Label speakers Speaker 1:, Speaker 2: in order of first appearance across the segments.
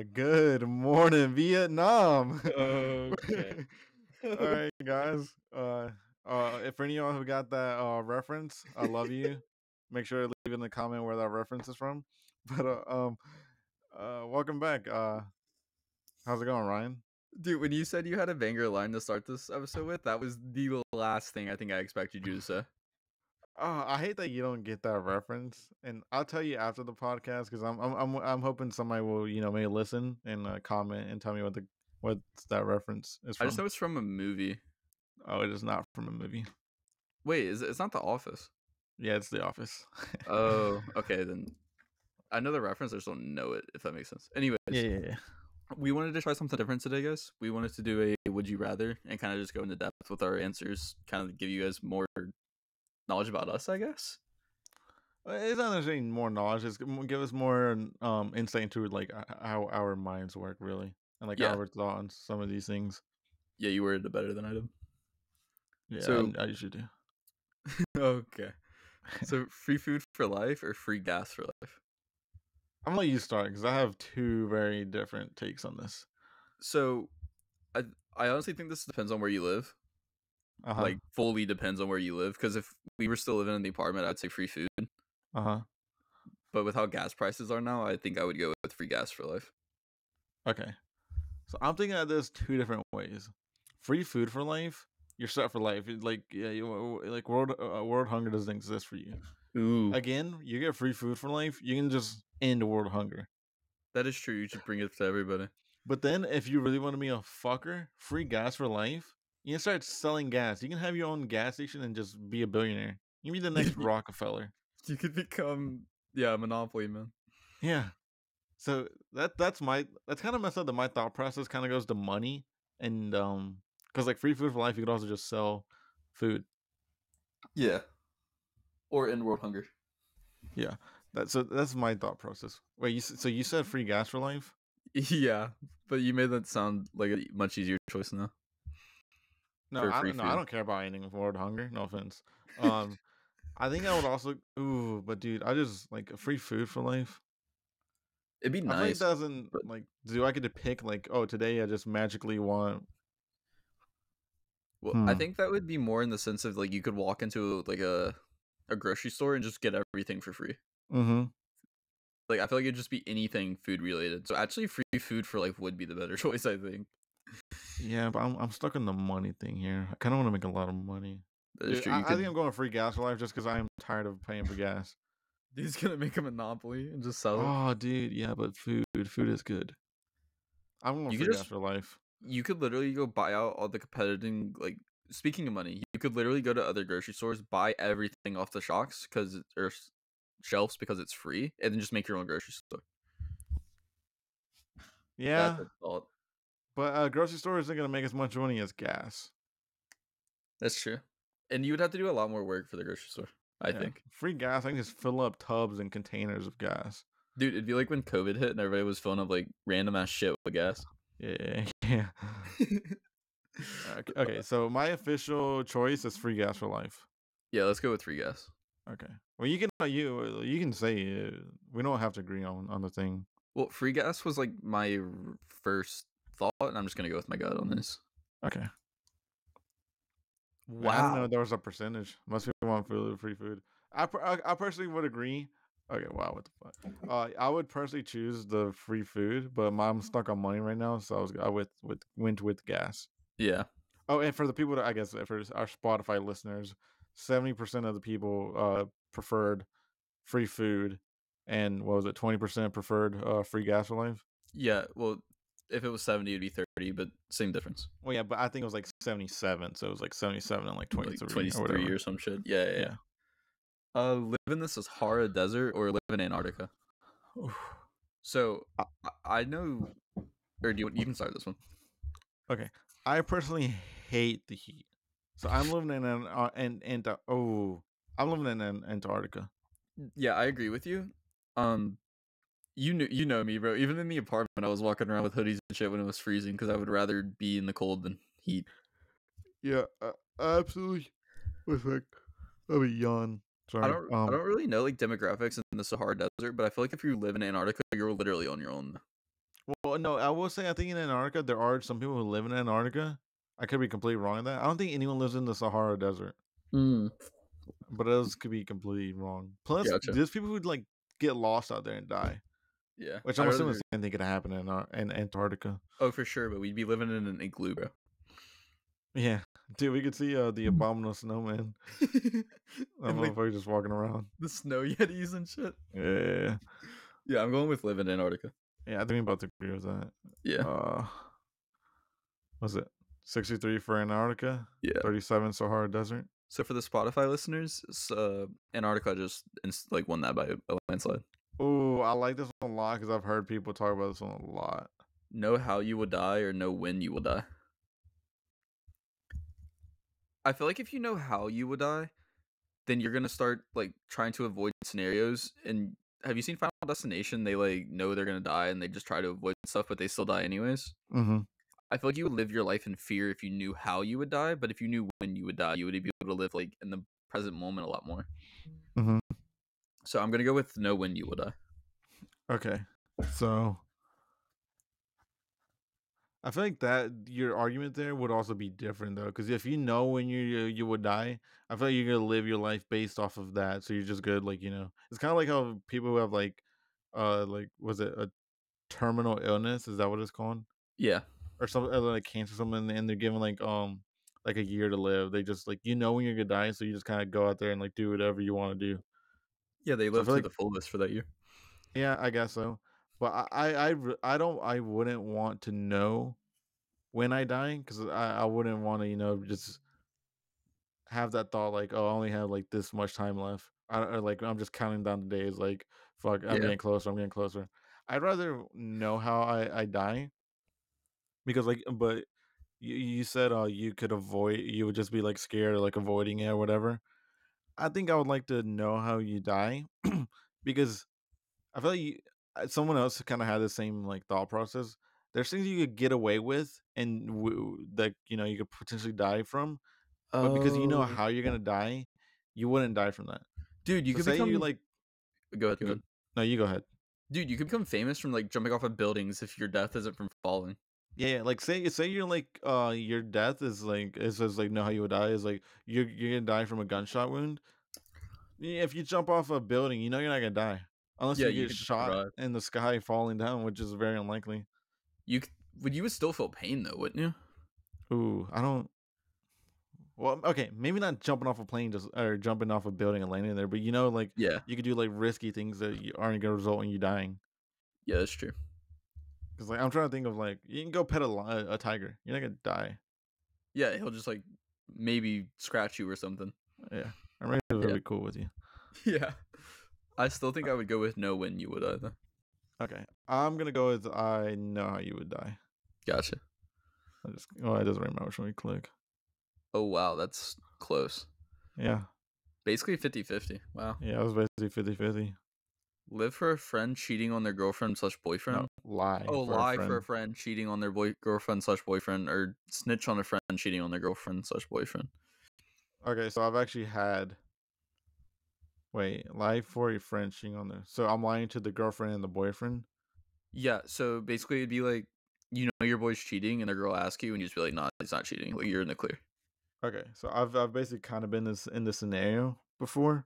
Speaker 1: Good morning, Vietnam.
Speaker 2: Okay.
Speaker 1: All right, guys. If any of y'all who got that reference, I love you. Make sure to leave in the comment where that reference is from. But welcome back. How's it going, Ryan?
Speaker 2: Dude, when you said you had a banger line to start this episode with, that was the last thing I think I expected you to say.
Speaker 1: I hate that you don't get that reference, and I'll tell you after the podcast because I'm hoping somebody will maybe listen and comment and tell me what that reference is
Speaker 2: I just
Speaker 1: from.
Speaker 2: know it's from a movie.
Speaker 1: Oh, it is not from a movie.
Speaker 2: Wait, it's not The Office?
Speaker 1: Yeah, it's The Office.
Speaker 2: Oh, okay, then I know the reference, I just don't know it, if that makes sense. Anyways,
Speaker 1: Yeah.
Speaker 2: we wanted to try something different today, guys. We wanted to do a Would You Rather and kind of just go into depth with our answers, kind of give you guys more knowledge about us, I guess.
Speaker 1: It's not necessarily more knowledge. It's give us more insight into like how our minds work, really, and like
Speaker 2: Yeah.
Speaker 1: our thought on some of these things.
Speaker 2: Yeah, you worded it better than I did.
Speaker 1: Yeah,
Speaker 2: So,
Speaker 1: I usually do.
Speaker 2: okay. So, free food for life or free gas for life?
Speaker 1: I'm gonna let you start because I have two very different takes on this.
Speaker 2: So, I honestly think this depends on where you live. Like, fully depends on where you live. Because if we were still living in the apartment, I'd say free food. But with how gas prices are now, I think I would go with free gas for life.
Speaker 1: Okay, so I'm thinking of this two different ways. Free food for life, you're set for life. Like like world hunger doesn't exist for you.
Speaker 2: Ooh,
Speaker 1: Again, you get free food for life. You can just end world hunger.
Speaker 2: that is true. You should bring it to everybody.
Speaker 1: But then, if you really want to be a fucker, free gas for life, you can start selling gas. You can have your own gas station and just be a billionaire. You can be the next Rockefeller.
Speaker 2: You could become, yeah, Monopoly, man.
Speaker 1: Yeah. So that's kind of messed up that my thought process kind of goes to money and because like free food for life, you could also just sell food.
Speaker 2: Yeah. Or end world hunger.
Speaker 1: Yeah. That's my thought process. Wait, so you said free gas for life?
Speaker 2: Yeah, but you made that sound like a much easier choice now.
Speaker 1: No,
Speaker 2: For free
Speaker 1: no,
Speaker 2: food.
Speaker 1: I don't care about ending world hunger. No offense. I think I would also. Ooh, but dude, I just like free food for life.
Speaker 2: It'd be
Speaker 1: I feel like
Speaker 2: nice.
Speaker 1: that doesn't
Speaker 2: But
Speaker 1: like. Do I get to pick like? Oh, today I just magically want.
Speaker 2: well, I think that would be more in the sense of like you could walk into like a grocery store and just get everything for free.
Speaker 1: Mm-hmm.
Speaker 2: Like I feel like it'd just be anything food related. So actually, free food for life would be the better choice, I think.
Speaker 1: Yeah, but I'm stuck on the money thing here. I kind of want to make a lot of money.
Speaker 2: That is
Speaker 1: Dude,
Speaker 2: true.
Speaker 1: I think I'm going free gas for life just because I am tired of paying for gas.
Speaker 2: He's gonna make a monopoly and just sell it.
Speaker 1: Oh, dude, yeah, but food is good. I'm going
Speaker 2: You
Speaker 1: free
Speaker 2: could
Speaker 1: gas for life.
Speaker 2: you could literally go buy out all the competing. Like speaking of money, you could literally go to other grocery stores, buy everything off the shelves because it's free, and then just make your own grocery store. That's
Speaker 1: Yeah,
Speaker 2: a thought.
Speaker 1: but a grocery store isn't gonna make as much money as gas.
Speaker 2: That's true. And you would have to do a lot more work for the grocery store, I think.
Speaker 1: Free gas, I can just fill up tubs and containers of gas.
Speaker 2: Dude, it'd be like when COVID hit and everybody was filling up like random ass shit with gas.
Speaker 1: Yeah. Okay, so my official choice is free gas for life.
Speaker 2: Yeah, let's go with free gas.
Speaker 1: Okay. Well, you can say it. We don't have to agree on the thing.
Speaker 2: Well, free gas was like my first thought, and I'm just gonna go with my gut on this.
Speaker 1: Okay.
Speaker 2: Wow.
Speaker 1: I didn't know there was a percentage. Most people want free food. I personally would agree. Okay, wow, what the fuck? I would personally choose the free food, but I'm stuck on money right now, so I went with gas.
Speaker 2: Yeah.
Speaker 1: Oh, and for the people that I guess for our Spotify listeners, 70% of the people preferred free food, and what was it? 20% preferred free gas for life.
Speaker 2: Yeah. Well, if it was 70, it'd be 30, but same difference.
Speaker 1: Well, yeah, but I think it was like 77, so it was like 77 and like 23
Speaker 2: Like 23
Speaker 1: or whatever.
Speaker 2: or some shit. Yeah. Live in the Sahara Desert or live in Antarctica? So I know, or you can start this one.
Speaker 1: Okay, I personally hate the heat, so I'm living in I'm living in Antarctica.
Speaker 2: Yeah, I agree with you. You know me, bro. Even in the apartment, I was walking around with hoodies and shit when it was freezing because I would rather be in the cold than heat.
Speaker 1: Yeah, absolutely. With like, let me yawn. Sorry.
Speaker 2: I don't really know like demographics in the Sahara Desert, but I feel like if you live in Antarctica, you're literally on your own.
Speaker 1: Well, no, I will say I think in Antarctica there are some people who live in Antarctica. I could be completely wrong in that. I don't think anyone lives in the Sahara Desert, but those could be completely wrong. Plus,
Speaker 2: Gotcha.
Speaker 1: there's people who like get lost out there and die,
Speaker 2: Yeah.
Speaker 1: which I'm assuming the same thing could happen in Antarctica.
Speaker 2: Oh, for sure, but we'd be living in an igloo, bro.
Speaker 1: Yeah, dude, we could see the abominable snowman. That
Speaker 2: like,
Speaker 1: motherfucker just walking around.
Speaker 2: the snow yetis and shit.
Speaker 1: Yeah.
Speaker 2: Yeah, I'm going with living in Antarctica.
Speaker 1: Yeah, I think I'm about to agree with that.
Speaker 2: Yeah.
Speaker 1: Was it 63 for Antarctica?
Speaker 2: Yeah.
Speaker 1: 37 Sahara Desert.
Speaker 2: So for the Spotify listeners, Antarctica just like won that by a landslide.
Speaker 1: Oh, I like this one a lot because I've heard people talk about this one a lot.
Speaker 2: Know how you will die or know when you will die. I feel like if you know how you will die, then you're gonna start like trying to avoid scenarios. And have you seen Final Destination? They like know they're gonna die and they just try to avoid stuff, but they still die anyways.
Speaker 1: Mm-hmm.
Speaker 2: I feel like you would live your life in fear if you knew how you would die, but if you knew when you would die, you would be able to live like in the present moment a lot more.
Speaker 1: Mm-hmm.
Speaker 2: So I'm gonna go with know when you will die.
Speaker 1: Okay, so I feel like that your argument there would also be different though, because if you know when you would die, I feel like you're gonna live your life based off of that. So you're just good, like it's kind of like how people who have like was it a terminal illness? Is that what it's called?
Speaker 2: Yeah.
Speaker 1: Or something like cancer, something, and they're given like a year to live. They just like when you're gonna die, so you just kind of go out there and like do whatever you want to do.
Speaker 2: Yeah, they live to the fullest for that year.
Speaker 1: Yeah, I guess so. But I wouldn't want to know when I die because I wouldn't want to just have that thought like, oh, I only have like this much time left. I'm just counting down the days. Like, fuck, I'm getting closer. I'm getting closer. I'd rather know how I die because but you said you could avoid. You would just be like scared or like avoiding it or whatever. I think I would like to know how you die because I feel like someone else kind of had the same like thought process. There's things you could get away with, and that you could potentially die from, but because you know how you're gonna die, you wouldn't die from that.
Speaker 2: Dude, you
Speaker 1: so
Speaker 2: could
Speaker 1: say
Speaker 2: become.
Speaker 1: You like.
Speaker 2: Go ahead.
Speaker 1: No, you go ahead.
Speaker 2: Dude, you could become famous from like jumping off of buildings if your death isn't from falling.
Speaker 1: Yeah, like say you're like your death is like it says like know how you would die is like you're gonna die from a gunshot wound. Yeah, if you jump off a building, you're not gonna die unless you get shot in the sky falling down, which is very unlikely.
Speaker 2: You would still feel pain though, wouldn't you?
Speaker 1: Ooh, I don't. Well, okay, maybe not jumping off a plane or jumping off a building and landing there, but you could do like risky things that aren't gonna result in you dying.
Speaker 2: Yeah, that's true.
Speaker 1: Because like I'm trying to think of like you can go pet a tiger, you're not gonna die.
Speaker 2: Yeah, he'll just like maybe scratch you or something.
Speaker 1: Yeah, I'm really cool with you.
Speaker 2: Yeah, I still think I would go with know when you would either.
Speaker 1: Okay, I'm gonna go with I know how you would die.
Speaker 2: Gotcha.
Speaker 1: It doesn't really matter which one we click.
Speaker 2: Oh wow, that's close.
Speaker 1: Yeah.
Speaker 2: Basically 50-50. Wow.
Speaker 1: Yeah, it was basically 50-50.
Speaker 2: Live for a friend cheating on their girlfriend/boyfriend.
Speaker 1: No, lie.
Speaker 2: Oh, lie for a friend cheating on their girlfriend/boyfriend, or snitch on a friend cheating on their girlfriend/boyfriend.
Speaker 1: Okay, so I've actually had. Wait, lie for a friend cheating on there. So I'm lying to the girlfriend and the boyfriend.
Speaker 2: Yeah, so basically it'd be like, your boy's cheating, and a girl asks you, and you just be like, "Nah, he's not cheating. Like you're in the clear."
Speaker 1: Okay, so I've basically kind of been in this scenario before.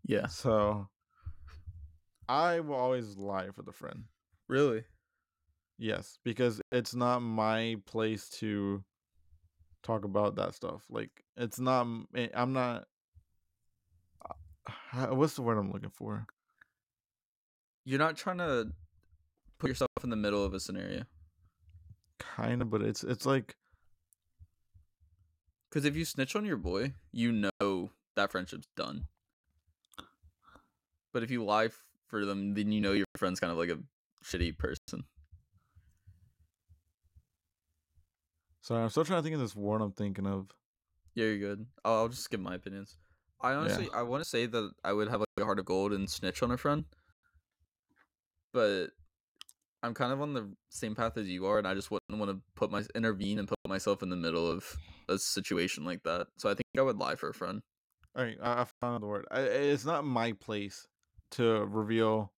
Speaker 2: Yeah.
Speaker 1: So I will always lie for the friend.
Speaker 2: Really?
Speaker 1: Yes, because it's not my place to talk about that stuff. Like it's not. I'm not. What's the word I'm looking for?
Speaker 2: You're not trying to put yourself in the middle of a scenario.
Speaker 1: Kind of, but it's like.
Speaker 2: Because if you snitch on your boy, you know that friendship's done. But if you lie for them, then you know your friend's kind of like a shitty person.
Speaker 1: Sorry, I'm still trying to think of this word I'm thinking of.
Speaker 2: Yeah, you're good. I'll just give my opinions. I honestly, I want to say that I would have like a heart of gold and snitch on a friend. But I'm kind of on the same path as you are, and I just wouldn't want to intervene and put myself in the middle of a situation like that. So I think I would lie for a friend.
Speaker 1: All right, I found the word. It's not my place to reveal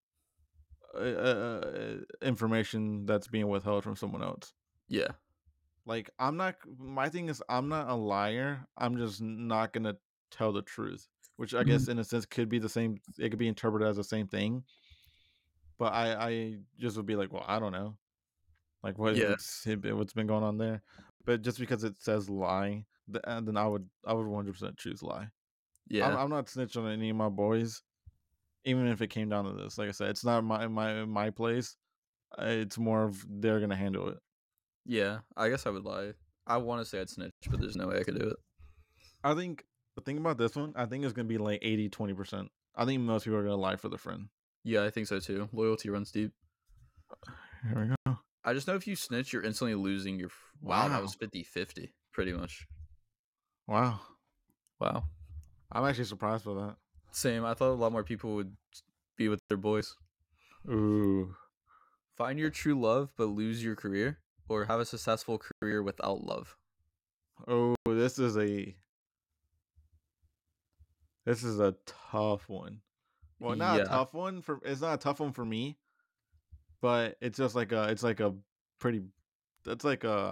Speaker 1: information that's being withheld from someone else.
Speaker 2: Yeah.
Speaker 1: Like, my thing is I'm not a liar. I'm just not gonna tell the truth, which I guess in a sense could be the same. It could be interpreted as the same thing. But I just would be like, well, I don't know, like what's been going on there. But just because it says lie, then I would 100% choose lie.
Speaker 2: Yeah.
Speaker 1: I'm not snitching on any of my boys, even if it came down to this. Like I said, it's not my place. It's more of they're gonna handle it.
Speaker 2: Yeah, I guess I would lie. I want to say I'd snitch, but there's no way I could do it.
Speaker 1: I think the thing about this one, I think it's gonna be like 80-20%. I think most people are gonna lie for the friend.
Speaker 2: Yeah, I think so too. Loyalty runs deep.
Speaker 1: Here we go.
Speaker 2: I just know if you snitch, you're instantly losing your. Wow, that was 50-50, pretty much.
Speaker 1: Wow.
Speaker 2: I'm
Speaker 1: actually surprised by that.
Speaker 2: Same. I thought a lot more people would be with their boys.
Speaker 1: Ooh.
Speaker 2: Find your true love, but lose your career, or have a successful career without love.
Speaker 1: Oh, this is a tough one. Well, not a tough one it's not a tough one for me, but it's just like that's like a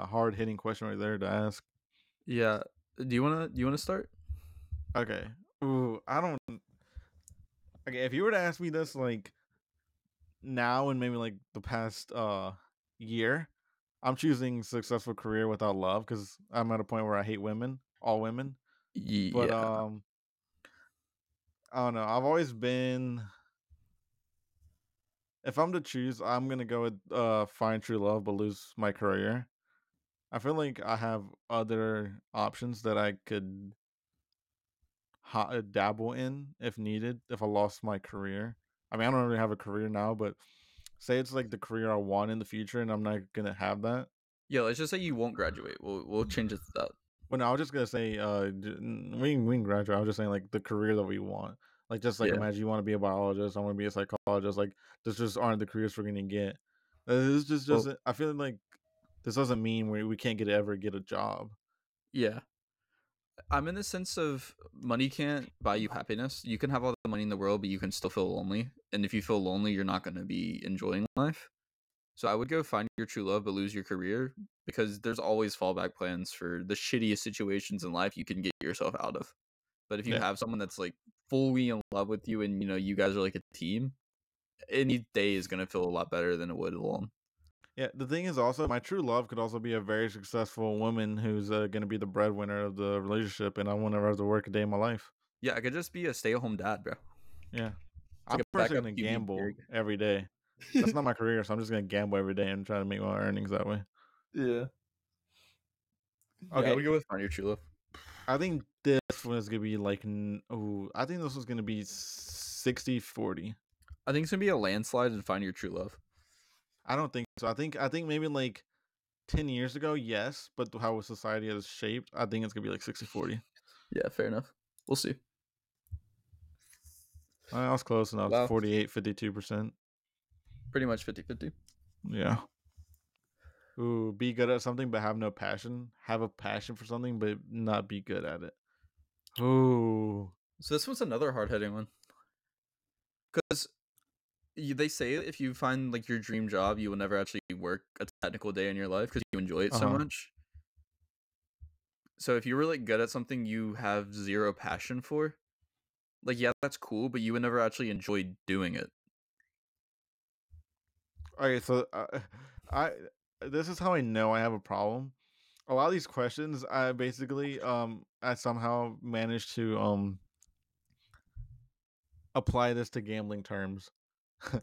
Speaker 1: hard hitting question right there to ask.
Speaker 2: Yeah. Do you wanna start?
Speaker 1: Okay. Ooh, I don't. Okay, if you were to ask me this like now and maybe like the past year, I'm choosing successful career without love because I'm at a point where I hate women, all women.
Speaker 2: Yeah.
Speaker 1: But I don't know. I've always been. If I'm to choose, I'm gonna go with find true love but lose my career. I feel like I have other options that I could dabble in if needed. If I lost my career, I mean, I don't really have a career now, but say it's like the career I want in the future, and I'm not gonna have that.
Speaker 2: Yeah, let's just say you won't graduate. We'll change it to that.
Speaker 1: Well, no, I was just gonna say, we can graduate. I was just saying like the career that we want. Like just like imagine you want to be a biologist, I want to be a psychologist. Like this just aren't the careers we're gonna get. This just I feel like this doesn't mean we can't ever get a job.
Speaker 2: Yeah. I'm in the sense of money can't buy you happiness. You can have all the money in the world, but you can still feel lonely. And if you feel lonely, you're not going to be enjoying life. So I would go find your true love, but lose your career, because there's always fallback plans for the shittiest situations in life you can get yourself out of. But if you have someone that's like fully in love with you and, you guys are like a team, any day is going to feel a lot better than it would alone.
Speaker 1: Yeah, the thing is also my true love could also be a very successful woman who's going to be the breadwinner of the relationship, and I won't ever have to work a day in my life.
Speaker 2: Yeah, I could just be a stay-at-home dad, bro.
Speaker 1: Yeah, I'm personally going to gamble every day. That's not my career, so I'm just going to gamble every day and try to make my earnings that way.
Speaker 2: Yeah. Okay, we go with find your true love.
Speaker 1: I think this one is going to be like, I think this was going to be 60-40.
Speaker 2: I think it's going to be a landslide and find your true love.
Speaker 1: I don't think so. I think maybe like 10 years ago, yes, but how society has shaped, I think it's gonna be like 60-40.
Speaker 2: Yeah, fair enough. We'll see.
Speaker 1: I was close enough. Wow. 48-52%.
Speaker 2: Pretty much 50-50.
Speaker 1: Yeah. Ooh, be good at something but have no passion. Have a passion for something but not be good at it. Ooh.
Speaker 2: So this one's another hard-hitting one. Because they say if you find like your dream job, you will never actually work a technical day in your life because you enjoy it so much. So if you're really good at something you have zero passion for, like, yeah, that's cool, but you would never actually enjoy doing it.
Speaker 1: Okay, so this is how I know I have a problem. A lot of these questions, I basically I somehow managed to apply this to gambling terms.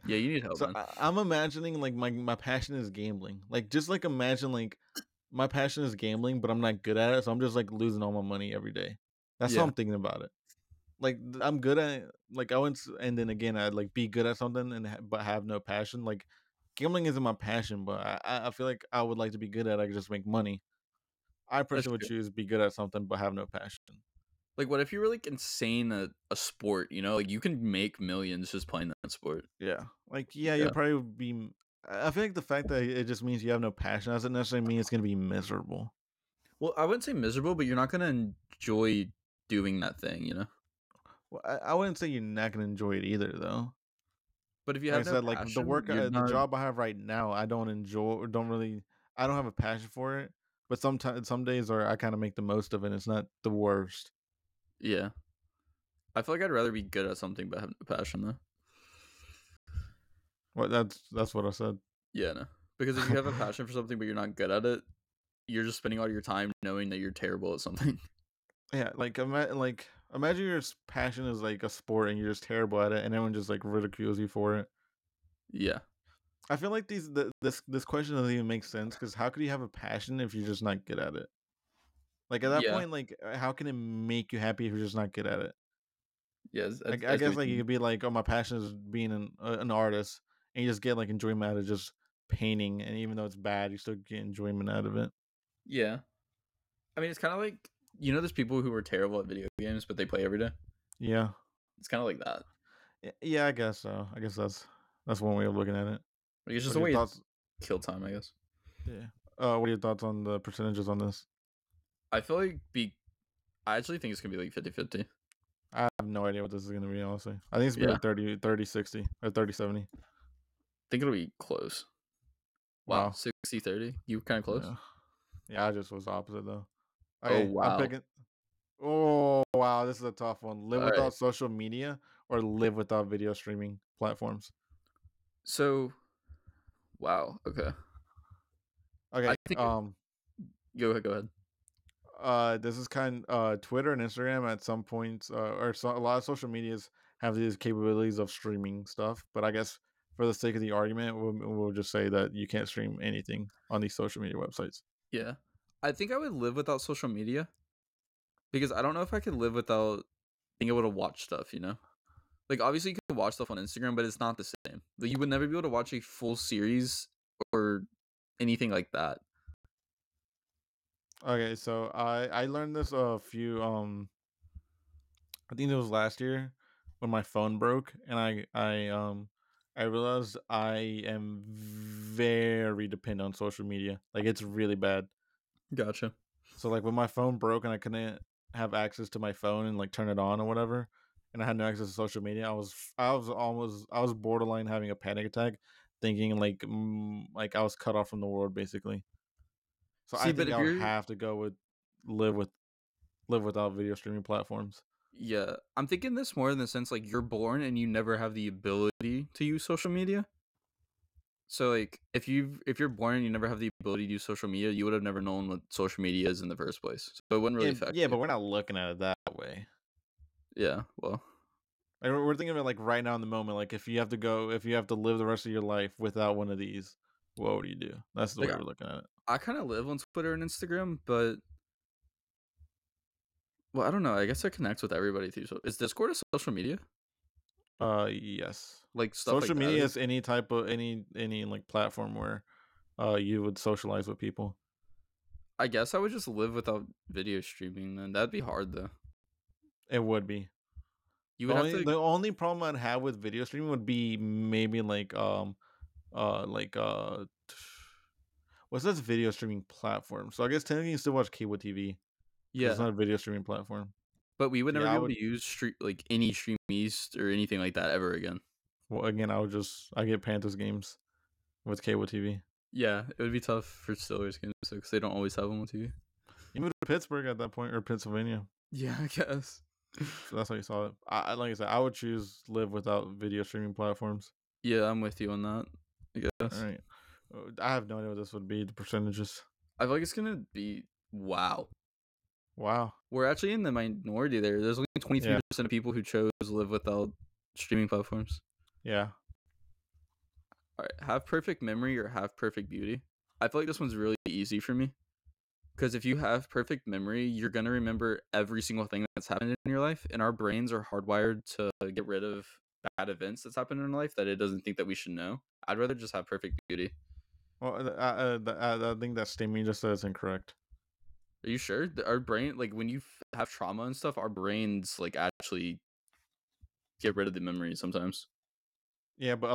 Speaker 2: Yeah, you need help.
Speaker 1: So I'm imagining like my passion is gambling. Like just like imagine like my passion is gambling, but I'm not good at it, so I'm just like losing all my money every day. That's how I'm thinking about it. Like I'm good at like I went, and then again I'd like be good at something but have no passion. Like gambling isn't my passion, but I feel like I would like to be good at it. I could just make money. I personally would choose be good at something but have no passion.
Speaker 2: Like, what if you're like insane at a sport? Like you can make millions just playing that sport.
Speaker 1: Yeah, like you'll probably be. I feel like the fact that it just means you have no passion doesn't necessarily mean it's gonna be miserable.
Speaker 2: Well, I wouldn't say miserable, but you're not gonna enjoy doing that thing,
Speaker 1: Well, I wouldn't say you're not gonna enjoy it either, though.
Speaker 2: But if you
Speaker 1: Like I
Speaker 2: have no
Speaker 1: said, like
Speaker 2: passion, you're
Speaker 1: the
Speaker 2: not.
Speaker 1: job I have right now, I don't enjoy or don't really. I don't have a passion for it. But sometimes some days are I kind of make the most of it. And it's not the worst.
Speaker 2: Yeah, I feel like I'd rather be good at something but have no passion though.
Speaker 1: Well, that's what I said.
Speaker 2: Yeah, no. Because if you have a passion for something but you're not good at it, you're just spending all your time knowing that you're terrible at something.
Speaker 1: Yeah, like imagine your passion is like a sport and you're just terrible at it, and everyone just like ridicules you for it.
Speaker 2: Yeah.
Speaker 1: I feel like this question doesn't even make sense because how could you have a passion if you're just not good at it? Like at that
Speaker 2: Yeah.
Speaker 1: point, like how can it make you happy if you're just not good at it?
Speaker 2: Yeah.
Speaker 1: Like
Speaker 2: I
Speaker 1: I
Speaker 2: see
Speaker 1: guess
Speaker 2: what
Speaker 1: like
Speaker 2: you
Speaker 1: you
Speaker 2: mean.
Speaker 1: could be like, oh, my passion is being an artist, and you just get like enjoyment out of just painting, and even though it's bad, you still get enjoyment out of it.
Speaker 2: Yeah. I mean, it's kind of like, there's people who are terrible at video games, but they play every day.
Speaker 1: Yeah,
Speaker 2: It's kind of like that.
Speaker 1: yeah, I guess so. I guess that's one way of looking at it.
Speaker 2: Like, it's just
Speaker 1: What
Speaker 2: a
Speaker 1: are your
Speaker 2: way to
Speaker 1: thoughts?
Speaker 2: kill time, I guess.
Speaker 1: Yeah. What are your thoughts on the percentages on this?
Speaker 2: I feel like I actually think it's going to be like 50-50.
Speaker 1: I have no idea what this is going to be, honestly. I think it's going to be like 30-60 or 30-70.
Speaker 2: I think it'll be close. Wow. 60-30? You were kind of close?
Speaker 1: Yeah, I just was opposite, though.
Speaker 2: Oh,
Speaker 1: Okay, I'm
Speaker 2: wow.
Speaker 1: picking. Oh, wow, this is a tough one. Live
Speaker 2: All
Speaker 1: without
Speaker 2: right.
Speaker 1: social media or live without video streaming platforms?
Speaker 2: So, wow. Okay.
Speaker 1: Okay,
Speaker 2: I think go ahead.
Speaker 1: this is Twitter and Instagram at some points, a lot of social medias have these capabilities of streaming stuff, but I guess for the sake of the argument, we'll just say that you can't stream anything on these social media websites.
Speaker 2: Yeah. I think I would live without social media because I don't know if I could live without being able to watch stuff, Like, obviously, you can watch stuff on Instagram, but it's not the same. Like, you would never be able to watch a full series or anything like that.
Speaker 1: Okay, so I learned this a few I think it was last year when my phone broke, and I realized I am very dependent on social media. Like it's really bad.
Speaker 2: Gotcha.
Speaker 1: So like when my phone broke and I couldn't have access to my phone and like turn it on or whatever, and I had no access to social media, I was borderline having a panic attack, thinking like I was cut off from the world basically. So
Speaker 2: See,
Speaker 1: I
Speaker 2: but
Speaker 1: think
Speaker 2: if
Speaker 1: I would
Speaker 2: you're,
Speaker 1: have to go with live with live without video streaming platforms.
Speaker 2: yeah, I'm thinking this more in the sense like you're born and you never have the ability to use social media. So like if you're born and you never have the ability to use social media, you would have never known what social media is in the first place. So it wouldn't really affect
Speaker 1: Yeah,
Speaker 2: you.
Speaker 1: but we're not looking at it that way.
Speaker 2: Yeah, well,
Speaker 1: Like we're thinking of it like right now in the moment. Like if you have to live the rest of your life without one of these, what would you do? That's the
Speaker 2: like
Speaker 1: way we're looking at it.
Speaker 2: I kind of live on Twitter and Instagram, but well, I don't know. I guess I connect with everybody through. Is Discord a social media?
Speaker 1: Yes.
Speaker 2: Like stuff
Speaker 1: Social
Speaker 2: like that
Speaker 1: media
Speaker 2: is?
Speaker 1: is any type of any like platform where you would socialize with people.
Speaker 2: I guess I would just live without video streaming. Then that'd be hard though.
Speaker 1: It would be.
Speaker 2: You would have
Speaker 1: The only problem I'd have with video streaming would be maybe like what's this video streaming platform? So I guess technically you still watch cable TV. Yeah, it's not a video streaming platform.
Speaker 2: but we would
Speaker 1: So
Speaker 2: never
Speaker 1: yeah,
Speaker 2: be
Speaker 1: I
Speaker 2: able
Speaker 1: would.
Speaker 2: to use like any Stream East or anything like that ever again.
Speaker 1: Well, again, I get Panthers games with cable TV.
Speaker 2: Yeah, it would be tough for Steelers games because they don't always have them on TV.
Speaker 1: You moved to Pittsburgh at that point, or Pennsylvania.
Speaker 2: Yeah, I guess.
Speaker 1: So that's how you saw it. Like I said, I would choose live without video streaming platforms.
Speaker 2: Yeah, I'm with you on that. I guess.
Speaker 1: All right. I have no idea what this would be. The percentages.
Speaker 2: I feel like it's gonna be wow.
Speaker 1: Wow.
Speaker 2: We're actually in the minority there. There's only 23% of people who chose to live without streaming platforms.
Speaker 1: Yeah.
Speaker 2: All right, have perfect memory or have perfect beauty. I feel like this one's really easy for me. Because if you have perfect memory, you're going to remember every single thing that's happened in your life. And our brains are hardwired to get rid of bad events that's happened in our life that it doesn't think that we should know. I'd rather just have perfect beauty.
Speaker 1: Well, I think that statement just says incorrect.
Speaker 2: Are you sure? Our brain, like when you have trauma and stuff, our brains like actually get rid of the memory sometimes.
Speaker 1: Yeah, but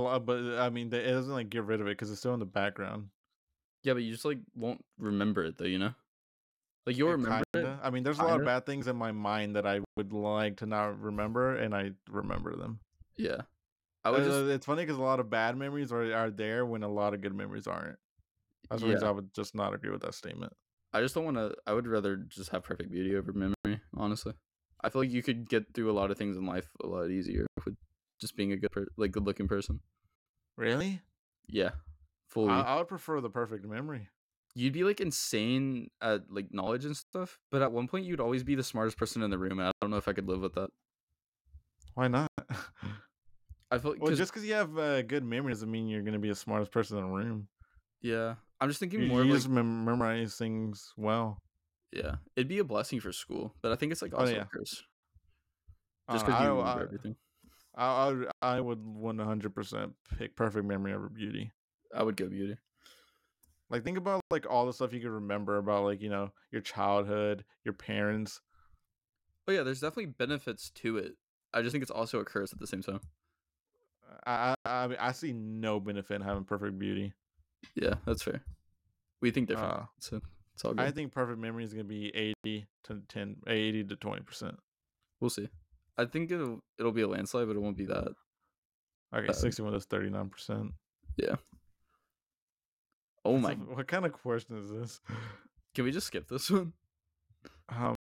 Speaker 1: I mean, it doesn't like get rid of it because it's still in the background.
Speaker 2: Yeah, but you just like won't remember it though, Like you'll remember it.
Speaker 1: I mean, there's a lot of bad things in my mind that I would like to not remember, and I remember them.
Speaker 2: Yeah. I would just
Speaker 1: It's funny because a lot of bad memories are there when a lot of good memories aren't. That's the reason
Speaker 2: yeah.
Speaker 1: I would just not agree with that statement.
Speaker 2: I just don't want to. I would rather just have perfect beauty over memory. Honestly, I feel like you could get through a lot of things in life a lot easier with just being a good looking person.
Speaker 1: Really?
Speaker 2: Yeah, fully.
Speaker 1: I would prefer the perfect memory.
Speaker 2: You'd be like insane at like knowledge and stuff, but at one point you'd always be the smartest person in the room. And I don't know if I could live with that.
Speaker 1: Why not?
Speaker 2: I feel
Speaker 1: Well,
Speaker 2: because
Speaker 1: just because you have good memory doesn't mean you're gonna be the smartest person in the room.
Speaker 2: yeah, I'm just thinking more of
Speaker 1: You
Speaker 2: like
Speaker 1: just memorize things well.
Speaker 2: yeah, it'd be a blessing for school, but I think it's like
Speaker 1: Oh
Speaker 2: also a
Speaker 1: yeah.
Speaker 2: curse just because you remember
Speaker 1: I
Speaker 2: everything.
Speaker 1: I would 100% pick perfect memory over beauty.
Speaker 2: I would go beauty.
Speaker 1: Like think about like all the stuff you could remember about like your childhood, your parents.
Speaker 2: Oh yeah, there's definitely benefits to it. I just think it's also a curse at the same time.
Speaker 1: I see no benefit in having perfect beauty.
Speaker 2: Yeah, that's fair. We think different, so it's all good.
Speaker 1: I think perfect memory is gonna be 80 to 20%.
Speaker 2: We'll see. I think it'll be a landslide, but it won't be that.
Speaker 1: Okay, 61 is 39%.
Speaker 2: Yeah. Oh my!
Speaker 1: What kind of question is this?
Speaker 2: Can we just skip this one?
Speaker 1: Have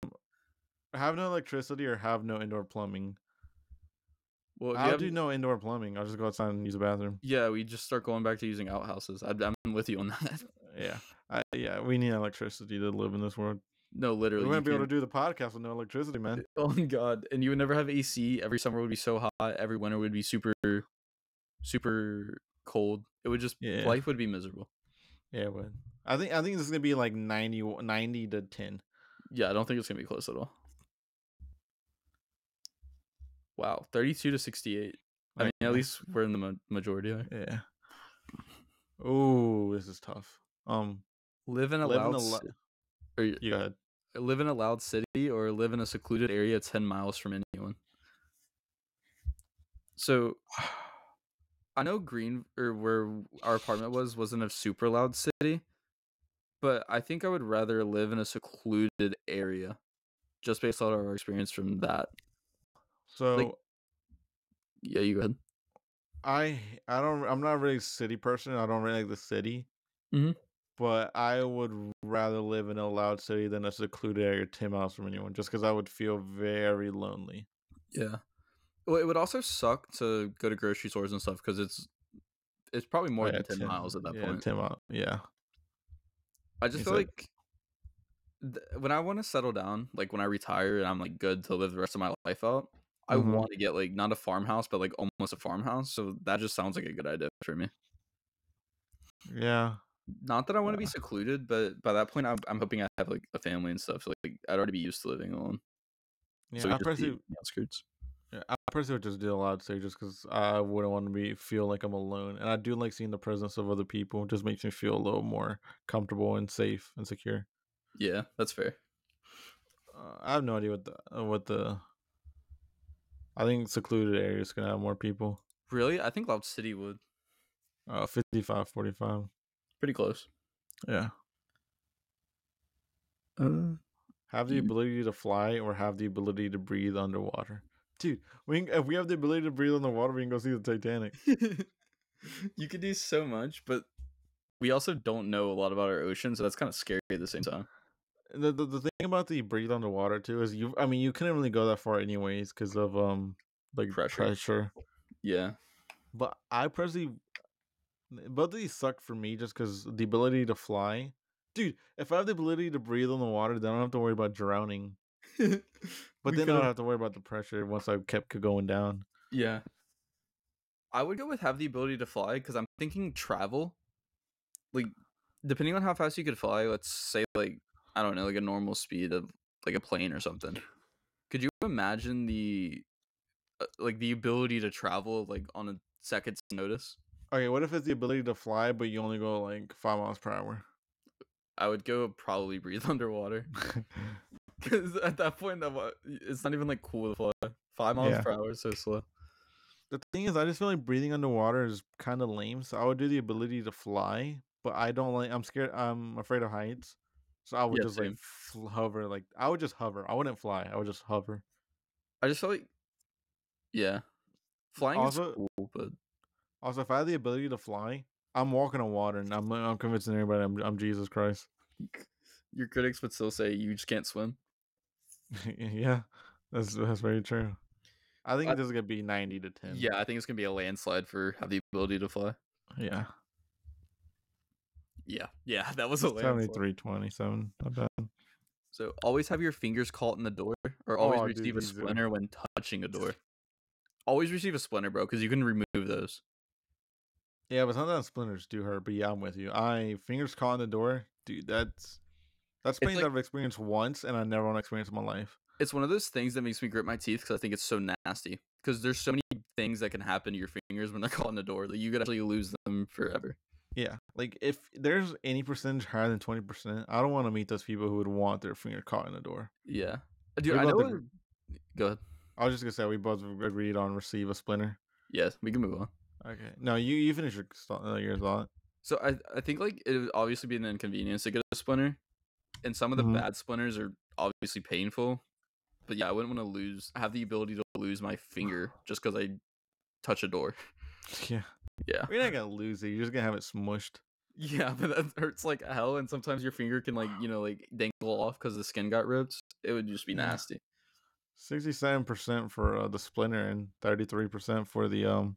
Speaker 1: no electricity or have no indoor plumbing.
Speaker 2: Well,
Speaker 1: I'll do no indoor plumbing. I'll just go outside and use the bathroom.
Speaker 2: Yeah, we just start going back to using outhouses. I'm with you on that.
Speaker 1: Yeah, we need electricity to live in this world.
Speaker 2: No, literally,
Speaker 1: we wouldn't be able to do the podcast with no electricity, man.
Speaker 2: Oh my god! And you would never have AC. Every summer would be so hot. Every winter would be super, super cold. It would just life would be miserable.
Speaker 1: Yeah, it would. I think this is gonna be like 90 to 10.
Speaker 2: Yeah, I don't think it's gonna be close at all. Wow, 32 to 68. I mean, at least we're in the majority there.
Speaker 1: Yeah. Oh, this is tough.
Speaker 2: Live in a loud city or live in a secluded area 10 miles from anyone. So I know where our apartment wasn't a super loud city, but I think I would rather live in a secluded area just based on our experience from that.
Speaker 1: So
Speaker 2: yeah, you go ahead.
Speaker 1: I'm not really a city person. I don't really like the city.
Speaker 2: Mm-hmm.
Speaker 1: But I would rather live in a loud city than a secluded area 10 miles from anyone, just because I would feel very lonely.
Speaker 2: Yeah. Well, it would also suck to go to grocery stores and stuff because it's probably more than 10 miles at that point.
Speaker 1: 10 miles. Yeah.
Speaker 2: I just feel like when I want to settle down, like when I retire and I'm like good to live the rest of my life out, I want to get like not a farmhouse, but like almost a farmhouse. So that just sounds like a good idea for me.
Speaker 1: Yeah.
Speaker 2: Not that I want to be secluded, but by that point, I'm hoping I have like a family and stuff. So like I'd already be used to living alone.
Speaker 1: Yeah, so I personally would just do a loud city just because I wouldn't want to feel like I'm alone, and I do like seeing the presence of other people. It just makes me feel a little more comfortable and safe and secure.
Speaker 2: Yeah, that's fair.
Speaker 1: I have no idea what the. I think secluded area is gonna have more people.
Speaker 2: Really, I think loud city would.
Speaker 1: 55-45.
Speaker 2: Pretty close.
Speaker 1: Yeah. Have the ability to fly or have the ability to breathe underwater. Dude, if we have the ability to breathe underwater, we can go see the Titanic.
Speaker 2: You could do so much, but we also don't know a lot about our ocean, so that's kind of scary at the same time.
Speaker 1: The thing about the breathe underwater too is you couldn't really go that far anyways because of like pressure.
Speaker 2: Yeah.
Speaker 1: But I personally, both of these suck for me just because the ability to fly. Dude, if I have the ability to breathe on the water, then I don't have to worry about drowning. But then I don't have to worry about the pressure once I kept going down.
Speaker 2: Yeah. I would go with have the ability to fly because I'm thinking travel. Like, depending on how fast you could fly, let's say like, I don't know, like a normal speed of like a plane or something. Could you imagine the ability to travel like on a second's notice?
Speaker 1: Okay, what if it's the ability to fly, but you only go like 5 miles per hour?
Speaker 2: I would go probably breathe underwater. Because at that point, it's not even like cool to fly. 5 miles per hour is so slow.
Speaker 1: The thing is, I just feel like breathing underwater is kind of lame. So I would do the ability to fly, but I don't like. I'm scared. I'm afraid of heights, so I would just like hover. Like I would just hover. I wouldn't fly. I would just hover.
Speaker 2: I just felt like, yeah, Flying is cool, but
Speaker 1: also, if I had the ability to fly, I'm walking on water, and I'm convincing everybody I'm Jesus Christ.
Speaker 2: Your critics would still say you just can't swim.
Speaker 1: Yeah, that's very true. I think this is gonna be 90-10.
Speaker 2: Yeah, I think it's gonna be a landslide for have the ability to fly.
Speaker 1: Yeah.
Speaker 2: Yeah, that was a landslide.
Speaker 1: 73-27, not bad.
Speaker 2: So always have your fingers caught in the door, or always receive a splinter when touching a door. Always receive a splinter, bro, because you can remove those.
Speaker 1: Yeah, but sometimes splinters do hurt. But yeah, I'm with you. Fingers caught in the door, dude. That's pain that I've experienced once, and I never want to experience in my life.
Speaker 2: It's one of those things that makes me grit my teeth because I think it's so nasty. Because there's so many things that can happen to your fingers when they're caught in the door that you could actually lose them forever.
Speaker 1: Yeah, like if there's any percentage higher than 20%, I don't want to meet those people who would want their finger caught in the door.
Speaker 2: Yeah, dude. I know. Go ahead.
Speaker 1: I was just gonna say we both agreed on receive a splinter.
Speaker 2: Yes, we can move on.
Speaker 1: Okay, no, you finish your thought.
Speaker 2: So I think like it would obviously be an inconvenience to get a splinter, and some of the bad splinters are obviously painful. But yeah, I wouldn't want to have the ability to lose my finger just because I touch a door.
Speaker 1: Yeah. You're not gonna lose it. You're just gonna have it smushed.
Speaker 2: Yeah, but that hurts like hell, and sometimes your finger can like dangle off because the skin got ripped. It would just be nasty.
Speaker 1: 67% for the splinter and 33% for the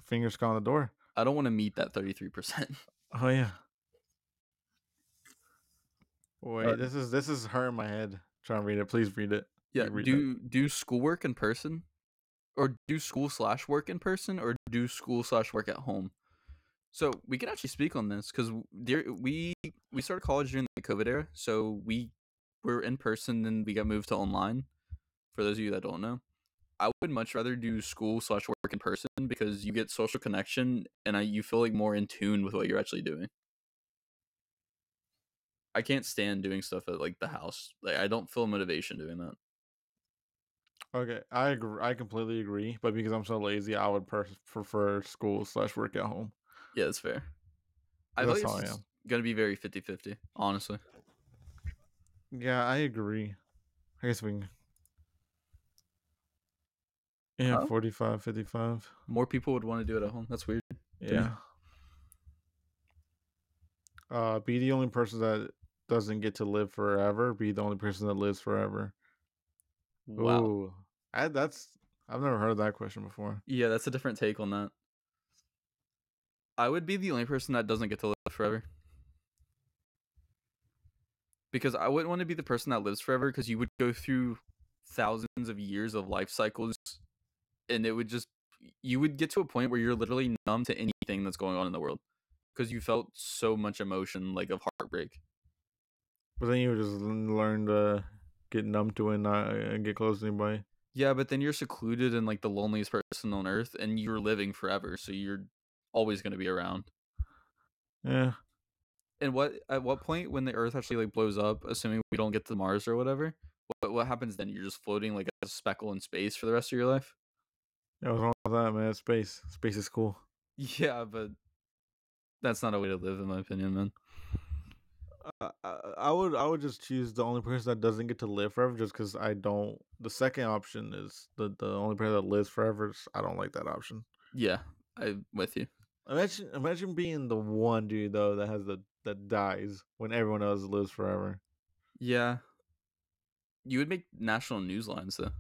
Speaker 1: fingers caught on the door.
Speaker 2: I don't want to meet that 33%.
Speaker 1: Oh yeah. Wait, this is hurting my head. Trying to read it. Please read it.
Speaker 2: Yeah. Do schoolwork in person, or do school/work in person, or do school/work at home. So we can actually speak on this because we started college during the COVID era, so we were in person, then we got moved to online. For those of you that don't know, I would much rather do school/work in person because you get social connection and you feel like more in tune with what you're actually doing. I can't stand doing stuff at like the house. Like I don't feel motivation doing that.
Speaker 1: Okay, I agree. I completely agree. But because I'm so lazy, I would prefer school/work at home.
Speaker 2: Yeah, that's fair. I feel like it's gonna be very 50-50, honestly.
Speaker 1: Yeah, I agree. I guess we can. Yeah, 45-55.
Speaker 2: More people would want to do it at home. That's weird.
Speaker 1: Yeah. Be the only person that doesn't get to live forever. Be the only person that lives forever.
Speaker 2: Wow.
Speaker 1: Ooh, I've never heard of that question before.
Speaker 2: Yeah, that's a different take on that. I would be the only person that doesn't get to live forever. Because I wouldn't want to be the person that lives forever because you would go through thousands of years of life cycles and you would get to a point where you're literally numb to anything that's going on in the world because you felt so much emotion like of heartbreak.
Speaker 1: But then you would just learn to get numb to it and not get close to anybody.
Speaker 2: Yeah, but then you're secluded and like the loneliest person on earth and you're living forever, so you're always going to be around.
Speaker 1: Yeah.
Speaker 2: And at what point when the earth actually like blows up, assuming we don't get to Mars or whatever, what happens then? You're just floating like a speckle in space for the rest of your life?
Speaker 1: Yeah, what's wrong with that, man? Space is cool.
Speaker 2: Yeah, but that's not a way to live, in my opinion, man.
Speaker 1: I would just choose the only person that doesn't get to live forever, just because I don't. The second option is the only person that lives forever. I don't like that option.
Speaker 2: Yeah, I'm with you.
Speaker 1: Imagine being the one dude though that dies when everyone else lives forever.
Speaker 2: Yeah, you would make national news lines though.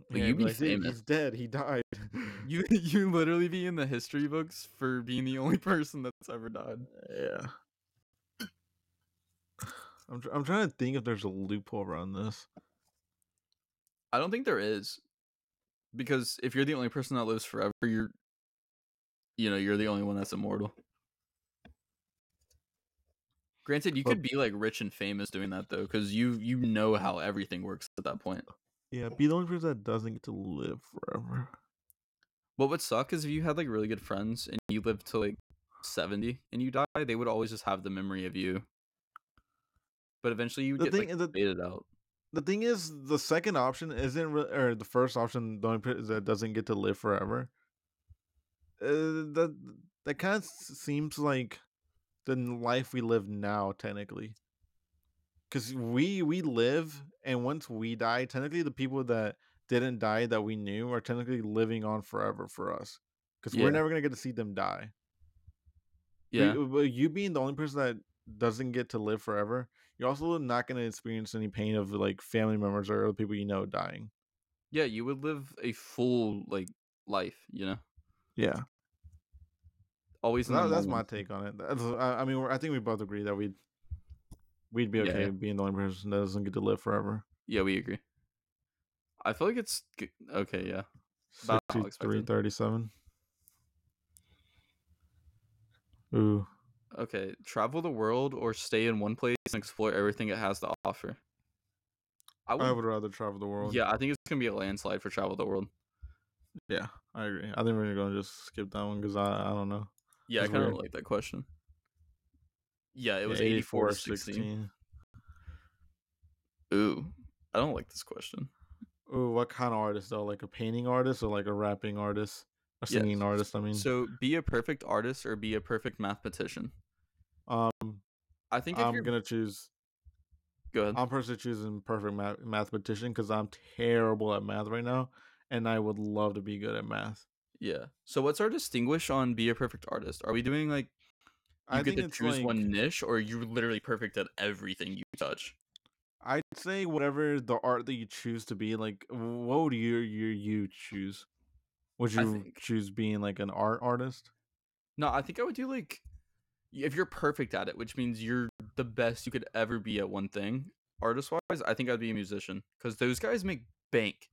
Speaker 1: Like, you'd be famous. He's dead. He died.
Speaker 2: You literally be in the history books for being the only person that's ever died.
Speaker 1: Yeah. I'm trying to think if there's a loophole around this.
Speaker 2: I don't think there is, because if you're the only person that lives forever, you're the only one that's immortal. Granted, you could be like rich and famous doing that though, because you know how everything works at that point.
Speaker 1: Yeah, be the only person that doesn't get to live forever.
Speaker 2: What would suck is if you had like really good friends and you live to like 70 and you die, they would always just have the memory of you. But eventually you get faded out.
Speaker 1: The thing is, the second option isn't, or the first option, the only person that doesn't get to live forever. That kind of seems like the life we live now, technically. Because we live, and once we die, technically the people that didn't die that we knew are technically living on forever for us because we're
Speaker 2: Yeah.
Speaker 1: never gonna get to see them die.
Speaker 2: Yeah.
Speaker 1: But you being the only person that doesn't get to live forever, you're also not gonna experience any pain of like family members or other people you know dying.
Speaker 2: Yeah, you would live a full like life, you know?
Speaker 1: Yeah,
Speaker 2: Always in the
Speaker 1: that's my
Speaker 2: moment.
Speaker 1: take on it. I mean, I think we both agree that we'd be
Speaker 2: Yeah,
Speaker 1: okay
Speaker 2: yeah.
Speaker 1: being the only person that doesn't get to live forever.
Speaker 2: Yeah, we agree. I feel like it's okay, yeah. About how
Speaker 1: 63,
Speaker 2: expected.
Speaker 1: 37. Ooh,
Speaker 2: Okay, travel the world or stay in one place and explore everything it has to offer. I
Speaker 1: I
Speaker 2: would
Speaker 1: would rather travel the world.
Speaker 2: Yeah, I think it's gonna be a landslide for travel the world.
Speaker 1: Yeah, I agree. I think we're gonna just skip that one because I don't know.
Speaker 2: Yeah, I
Speaker 1: It's
Speaker 2: kind of
Speaker 1: weird.
Speaker 2: like that question. Yeah, it
Speaker 1: Yeah,
Speaker 2: was 84 to
Speaker 1: 84,
Speaker 2: 16.
Speaker 1: 16.
Speaker 2: Ooh, I don't like this question.
Speaker 1: Ooh, what kind of artist though? Like a painting artist or like a rapping artist? A singing
Speaker 2: Yes.
Speaker 1: artist, I mean.
Speaker 2: So be a perfect artist or be a perfect mathematician.
Speaker 1: Um,
Speaker 2: I think if
Speaker 1: I'm
Speaker 2: you're
Speaker 1: gonna choose.
Speaker 2: Go ahead.
Speaker 1: I'm personally choosing perfect mathematician because I'm terrible at math right now, and I would love to be good at math.
Speaker 2: Yeah. So what's our distinguish on be a perfect artist? Are we doing like you
Speaker 1: I
Speaker 2: get
Speaker 1: think
Speaker 2: to
Speaker 1: it's
Speaker 2: choose
Speaker 1: like
Speaker 2: one niche or you're literally perfect at everything you touch?
Speaker 1: I'd say whatever the art that you choose to be. Like, what would you choose? Would
Speaker 2: I
Speaker 1: you
Speaker 2: think
Speaker 1: choose being like an art artist?
Speaker 2: No, I think I would do like if you're perfect at it, which means you're the best you could ever be at one thing, artist wise, I think I'd be a musician because those guys make bank,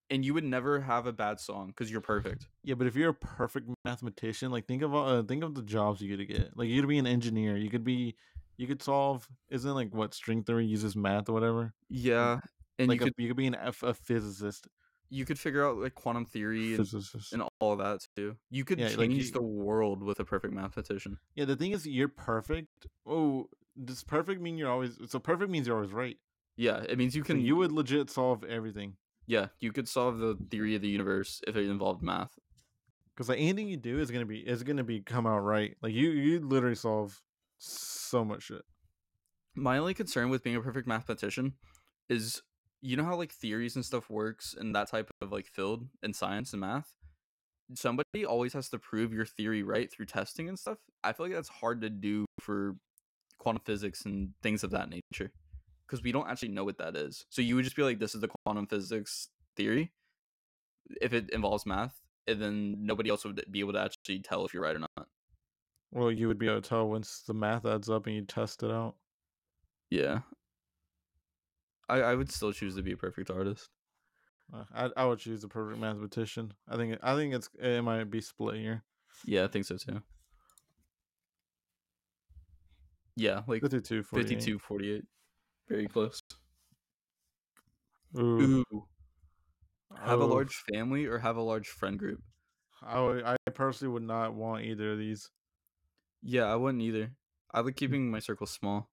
Speaker 2: and you would never have a bad song because you're perfect.
Speaker 1: Yeah, but if you're a perfect mathematician, like think of the jobs you could get. Like you could be an engineer. You could solve. Isn't like what string theory uses math or whatever. Like
Speaker 2: Yeah, and
Speaker 1: you could be a physicist.
Speaker 2: you could figure out like quantum theory
Speaker 1: Physicist.
Speaker 2: and all of that too. You could
Speaker 1: Yeah, like
Speaker 2: change the world with a perfect mathematician.
Speaker 1: yeah. The thing is, you're perfect. Oh, does perfect mean you're always? So perfect means you're always right.
Speaker 2: Yeah, it means you
Speaker 1: So
Speaker 2: can.
Speaker 1: you would legit solve everything.
Speaker 2: Yeah, you could solve the theory of the universe if it involved math.
Speaker 1: Because like anything you do is gonna be come out right. Like you literally solve so much shit.
Speaker 2: My only concern with being a perfect mathematician is you know how like theories and stuff works in that type of like field in science and math. Somebody always has to prove your theory right through testing and stuff. I feel like that's hard to do for quantum physics and things of that nature because we don't actually know what that is. So you would just be like, this is the quantum physics theory if it involves math, and then nobody else would be able to actually tell if you're right or not.
Speaker 1: Well, you would be able to tell once the math adds up and you test it out.
Speaker 2: Yeah. I would still choose to be a perfect artist.
Speaker 1: I would choose the perfect mathematician. I think it might be split here.
Speaker 2: Yeah, I think so too. Yeah, like
Speaker 1: 52, 48.
Speaker 2: 52, 48. Very close.
Speaker 1: Ooh,
Speaker 2: Ooh. Have a
Speaker 1: oh,
Speaker 2: large family or have a large friend group?
Speaker 1: I personally would not want either of these.
Speaker 2: Yeah, I wouldn't either. I like keeping my circle small.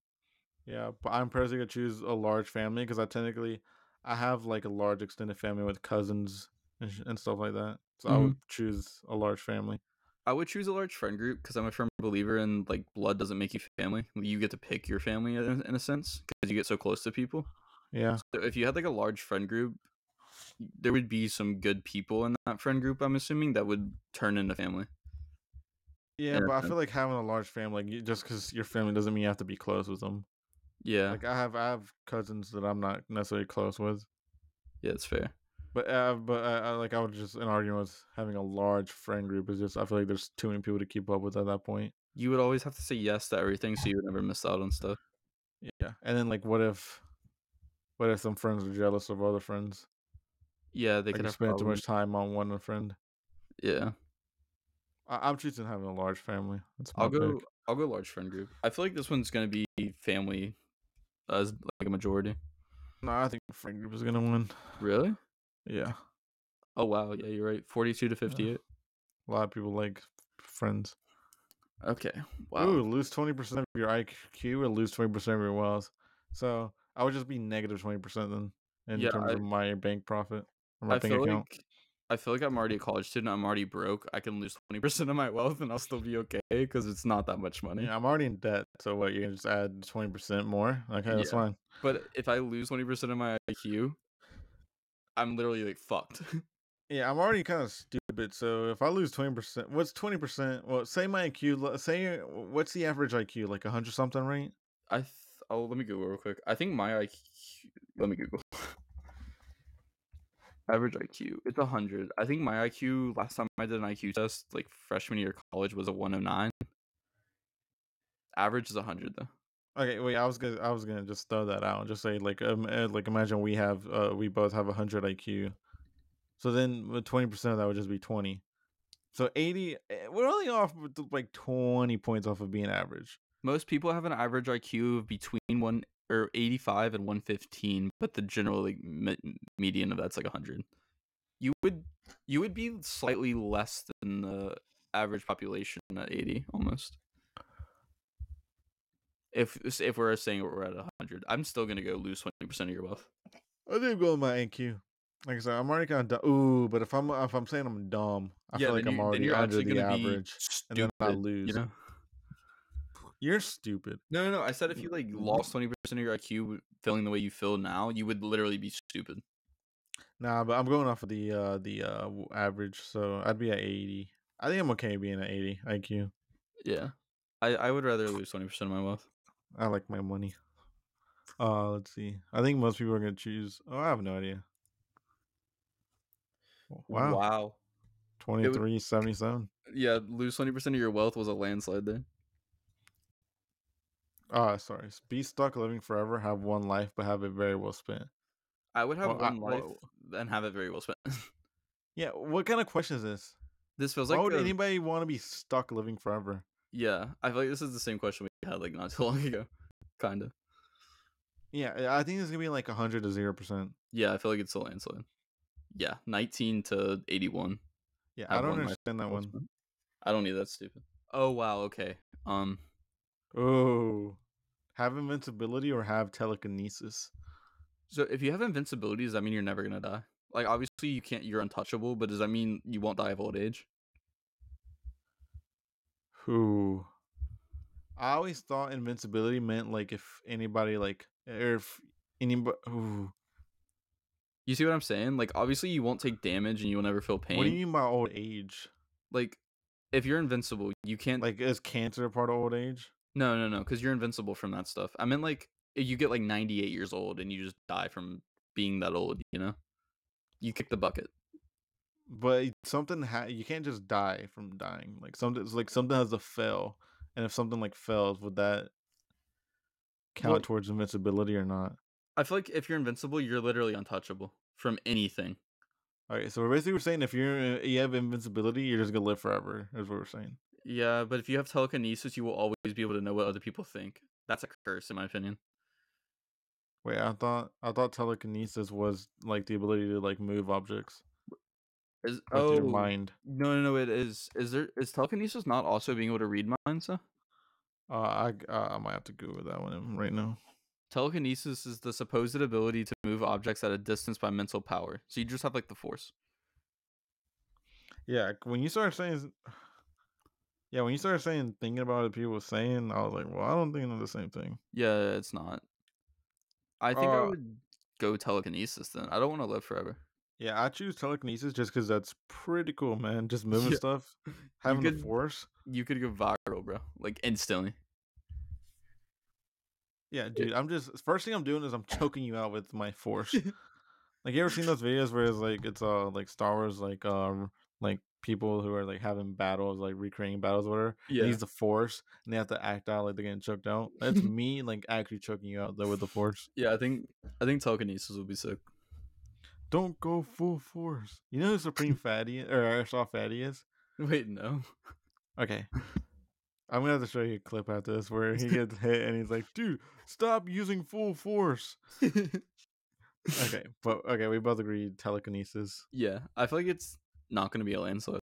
Speaker 1: Yeah, but I'm personally gonna choose a large family because I have like a large extended family with cousins and stuff like that. So I
Speaker 2: Mhm.
Speaker 1: would choose a large family.
Speaker 2: I would choose a large friend group because I'm a firm believer in like blood doesn't make you family. You get to pick your family in a sense because you get so close to people.
Speaker 1: Yeah,
Speaker 2: So if you had like a large friend group, there would be some good people in that friend group. I'm assuming that would turn into family.
Speaker 1: yeah,
Speaker 2: In
Speaker 1: but I
Speaker 2: a sense.
Speaker 1: feel like having a large family, like just because your family doesn't mean you have to be close with them.
Speaker 2: Yeah,
Speaker 1: Like I have cousins that I'm not necessarily close with.
Speaker 2: yeah, it's fair.
Speaker 1: Like I would just an argument with having a large friend group is just I feel like there's too many people to keep up with at that point.
Speaker 2: You would always have to say yes to everything, so you would never miss out on stuff.
Speaker 1: Yeah, and then like what if some friends are jealous of other friends?
Speaker 2: Yeah, they
Speaker 1: Like
Speaker 2: could
Speaker 1: you
Speaker 2: have
Speaker 1: spend too
Speaker 2: problems.
Speaker 1: much time on one friend.
Speaker 2: Yeah,
Speaker 1: I'm choosing having a large family. That's my pick.
Speaker 2: I'll go large friend group. I feel like this one's gonna be family as like a majority.
Speaker 1: No, I think friend group is gonna win.
Speaker 2: Really?
Speaker 1: Yeah,
Speaker 2: Oh wow, yeah, you're right. 42 to
Speaker 1: yeah.
Speaker 2: 58.
Speaker 1: A lot of people like friends.
Speaker 2: Okay. Wow.
Speaker 1: Ooh, lose 20% of your IQ or lose 20% of your wealth. So I would just be negative 20% then in
Speaker 2: Yeah,
Speaker 1: terms of my bank profit or my
Speaker 2: I
Speaker 1: bank
Speaker 2: feel
Speaker 1: account.
Speaker 2: like I feel like I'm already a college student. I'm already broke. I can lose 20% of my wealth and I'll still be okay because it's not that much money.
Speaker 1: Yeah, I'm already in debt. So what? You're gonna just add 20% more? Okay, that's
Speaker 2: Yeah.
Speaker 1: fine.
Speaker 2: But if I lose 20% of my IQ, I'm literally like fucked.
Speaker 1: Yeah, I'm already kind of stupid. So if I lose 20%, what's 20%? Well, say my IQ. Say what's the average IQ? Like 100 something, right?
Speaker 2: Oh, let me Google real quick. I think my IQ. Let me Google. Average IQ. It's 100. I think my IQ last time I did an IQ test, like freshman year of college, was a 109. Average is 100 though.
Speaker 1: Okay, wait. I was gonna just throw that out and just say like imagine we both have 100 IQ. So then 20% of that would just be 20. So 80. We're only off like 20 points off of being average.
Speaker 2: Most people have an average IQ of between 85 and 115, but the general like median of that's like 100. You would be slightly less than the average population at 80 almost. If we're saying we're at 100, I'm still gonna go lose 20% of your wealth.
Speaker 1: I think go with my IQ. Like I said, I'm already kind of ooh, but if I'm saying I'm dumb, I feel like I'm already under the average, and then I lose.
Speaker 2: You know?
Speaker 1: You're stupid.
Speaker 2: No. I said if you like lost 20% of your IQ feeling the way you feel now, you would literally be stupid.
Speaker 1: Nah, but I'm going off of the average, so I'd be at 80. I think I'm okay being at 80 IQ.
Speaker 2: Yeah, I would rather lose 20% of my wealth.
Speaker 1: I like my money. Let's see. I think most people are gonna choose. Oh, I have no idea. Wow. 23.77.
Speaker 2: Yeah, lose 20% of your wealth was a landslide then.
Speaker 1: Sorry. Be stuck living forever, have one life, but have it very well spent.
Speaker 2: I would have one life and have it very well spent.
Speaker 1: Yeah, what kind of question is this?
Speaker 2: This feels
Speaker 1: Why would anybody want to be stuck living forever?
Speaker 2: Yeah, I feel like this is the same question we had like not too long ago. Kinda.
Speaker 1: Yeah, I think it's gonna be like 100 to 0%.
Speaker 2: Yeah, I feel like it's a landslide. Yeah, 19 to 81.
Speaker 1: Yeah, I don't understand that one.
Speaker 2: I don't either. That's stupid. Oh wow. Okay.
Speaker 1: Oh, have invincibility or have telekinesis.
Speaker 2: So if you have invincibility, does that mean you're never gonna die? Like obviously you can't. You're untouchable, but does that mean you won't die of old age?
Speaker 1: Who? I always thought invincibility meant like if anybody like or if anybody. Ooh.
Speaker 2: You see what I'm saying? Like obviously you won't take damage and you will never feel pain.
Speaker 1: What do you mean by old age?
Speaker 2: Like if you're invincible, you can't.
Speaker 1: Like is cancer a part of old age?
Speaker 2: No, because you're invincible from that stuff. I meant like you get like 98 years old and you just die from being that old. You know, you kick the bucket.
Speaker 1: But something you can't just die from dying. Like something has to fail, and if something like fails, would that count towards invincibility or not?
Speaker 2: I feel like if you're invincible, you're literally untouchable from anything.
Speaker 1: All right, so basically we're saying if you have invincibility, you're just gonna live forever. Is what we're saying.
Speaker 2: Yeah, but if you have telekinesis, you will always be able to know what other people think. That's a curse, in my opinion.
Speaker 1: Wait, I thought telekinesis was like the ability to like move objects.
Speaker 2: With
Speaker 1: your mind.
Speaker 2: No, it is. Is telekinesis not also being able to read minds?
Speaker 1: I might have to Google that one right now.
Speaker 2: Telekinesis is the supposed ability to move objects at a distance by mental power. So you just have like the force.
Speaker 1: Yeah, when you started saying thinking about what people were saying, I was like, well, I don't think they're the same thing.
Speaker 2: Yeah, it's not. I think I would go telekinesis then. I don't want to live forever.
Speaker 1: Yeah, I choose telekinesis just because that's pretty cool, man. Just moving stuff, having the force.
Speaker 2: You could go viral, bro. Like instantly.
Speaker 1: Yeah, dude. First thing I'm doing is I'm choking you out with my force. Like you ever seen those videos where it's like Star Wars like people who are like having battles, like recreating battles, or whatever.
Speaker 2: Yeah.
Speaker 1: They use the force and they have to act out like they're getting choked out. That's me like actually choking you out though with the force.
Speaker 2: Yeah, I think telekinesis would be sick.
Speaker 1: Don't go full force. You know who Supreme Fatty or Airsoft Fatty is?
Speaker 2: Wait, no.
Speaker 1: Okay. I'm gonna have to show you a clip after this where he gets hit and he's like, dude, stop using full force. Okay, we both agreed telekinesis.
Speaker 2: Yeah, I feel like it's not gonna be a landslide.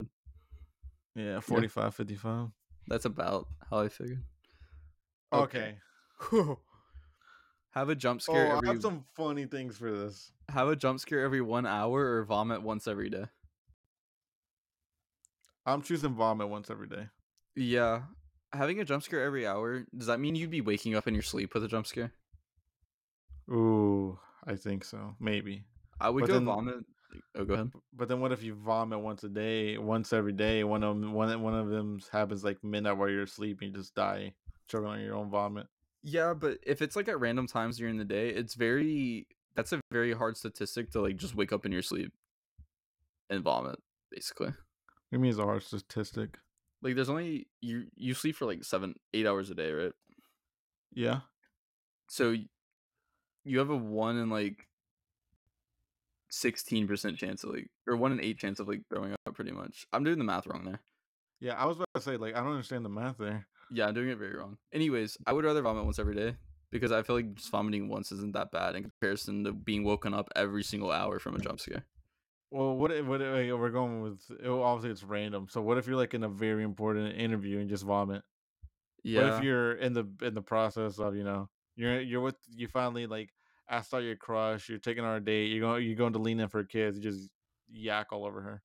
Speaker 1: Yeah, 45-55.
Speaker 2: That's about how I figured.
Speaker 1: Okay.
Speaker 2: Have a jump scare.
Speaker 1: I have some funny things for this.
Speaker 2: Have a jump scare every 1 hour or vomit once every day.
Speaker 1: I'm choosing vomit once every day.
Speaker 2: Yeah. Having a jump scare every hour, does that mean you'd be waking up in your sleep with a jump scare?
Speaker 1: Ooh, I think so. Maybe.
Speaker 2: I would go vomit. Oh, go ahead.
Speaker 1: But then what if you vomit once every day? One of them happens like midnight while you're asleep and you just die choking on your own vomit.
Speaker 2: Yeah, but if it's like at random times during the day, that's a very hard statistic to like just wake up in your sleep and vomit, basically.
Speaker 1: What mean it's a hard statistic?
Speaker 2: Like there's only you sleep for like 7-8 hours a day, right?
Speaker 1: Yeah.
Speaker 2: So you have a 1 in like 16% chance of like, or 1 in 8 chance of like throwing up, pretty much. I'm doing the math wrong there.
Speaker 1: Yeah, I was about to say, like, I don't understand the math there.
Speaker 2: Yeah, I'm doing it very wrong. Anyways, I would rather vomit once every day because I feel like just vomiting once isn't that bad in comparison to being woken up every single hour from a jump scare.
Speaker 1: Well, we're going with, obviously it's random. So what if you're like in a very important interview and just vomit?
Speaker 2: Yeah.
Speaker 1: What if you're in the process of, you're with, you finally like asked out your crush, you're taking on a date, you're going to lean in for kids, you just yak all over her.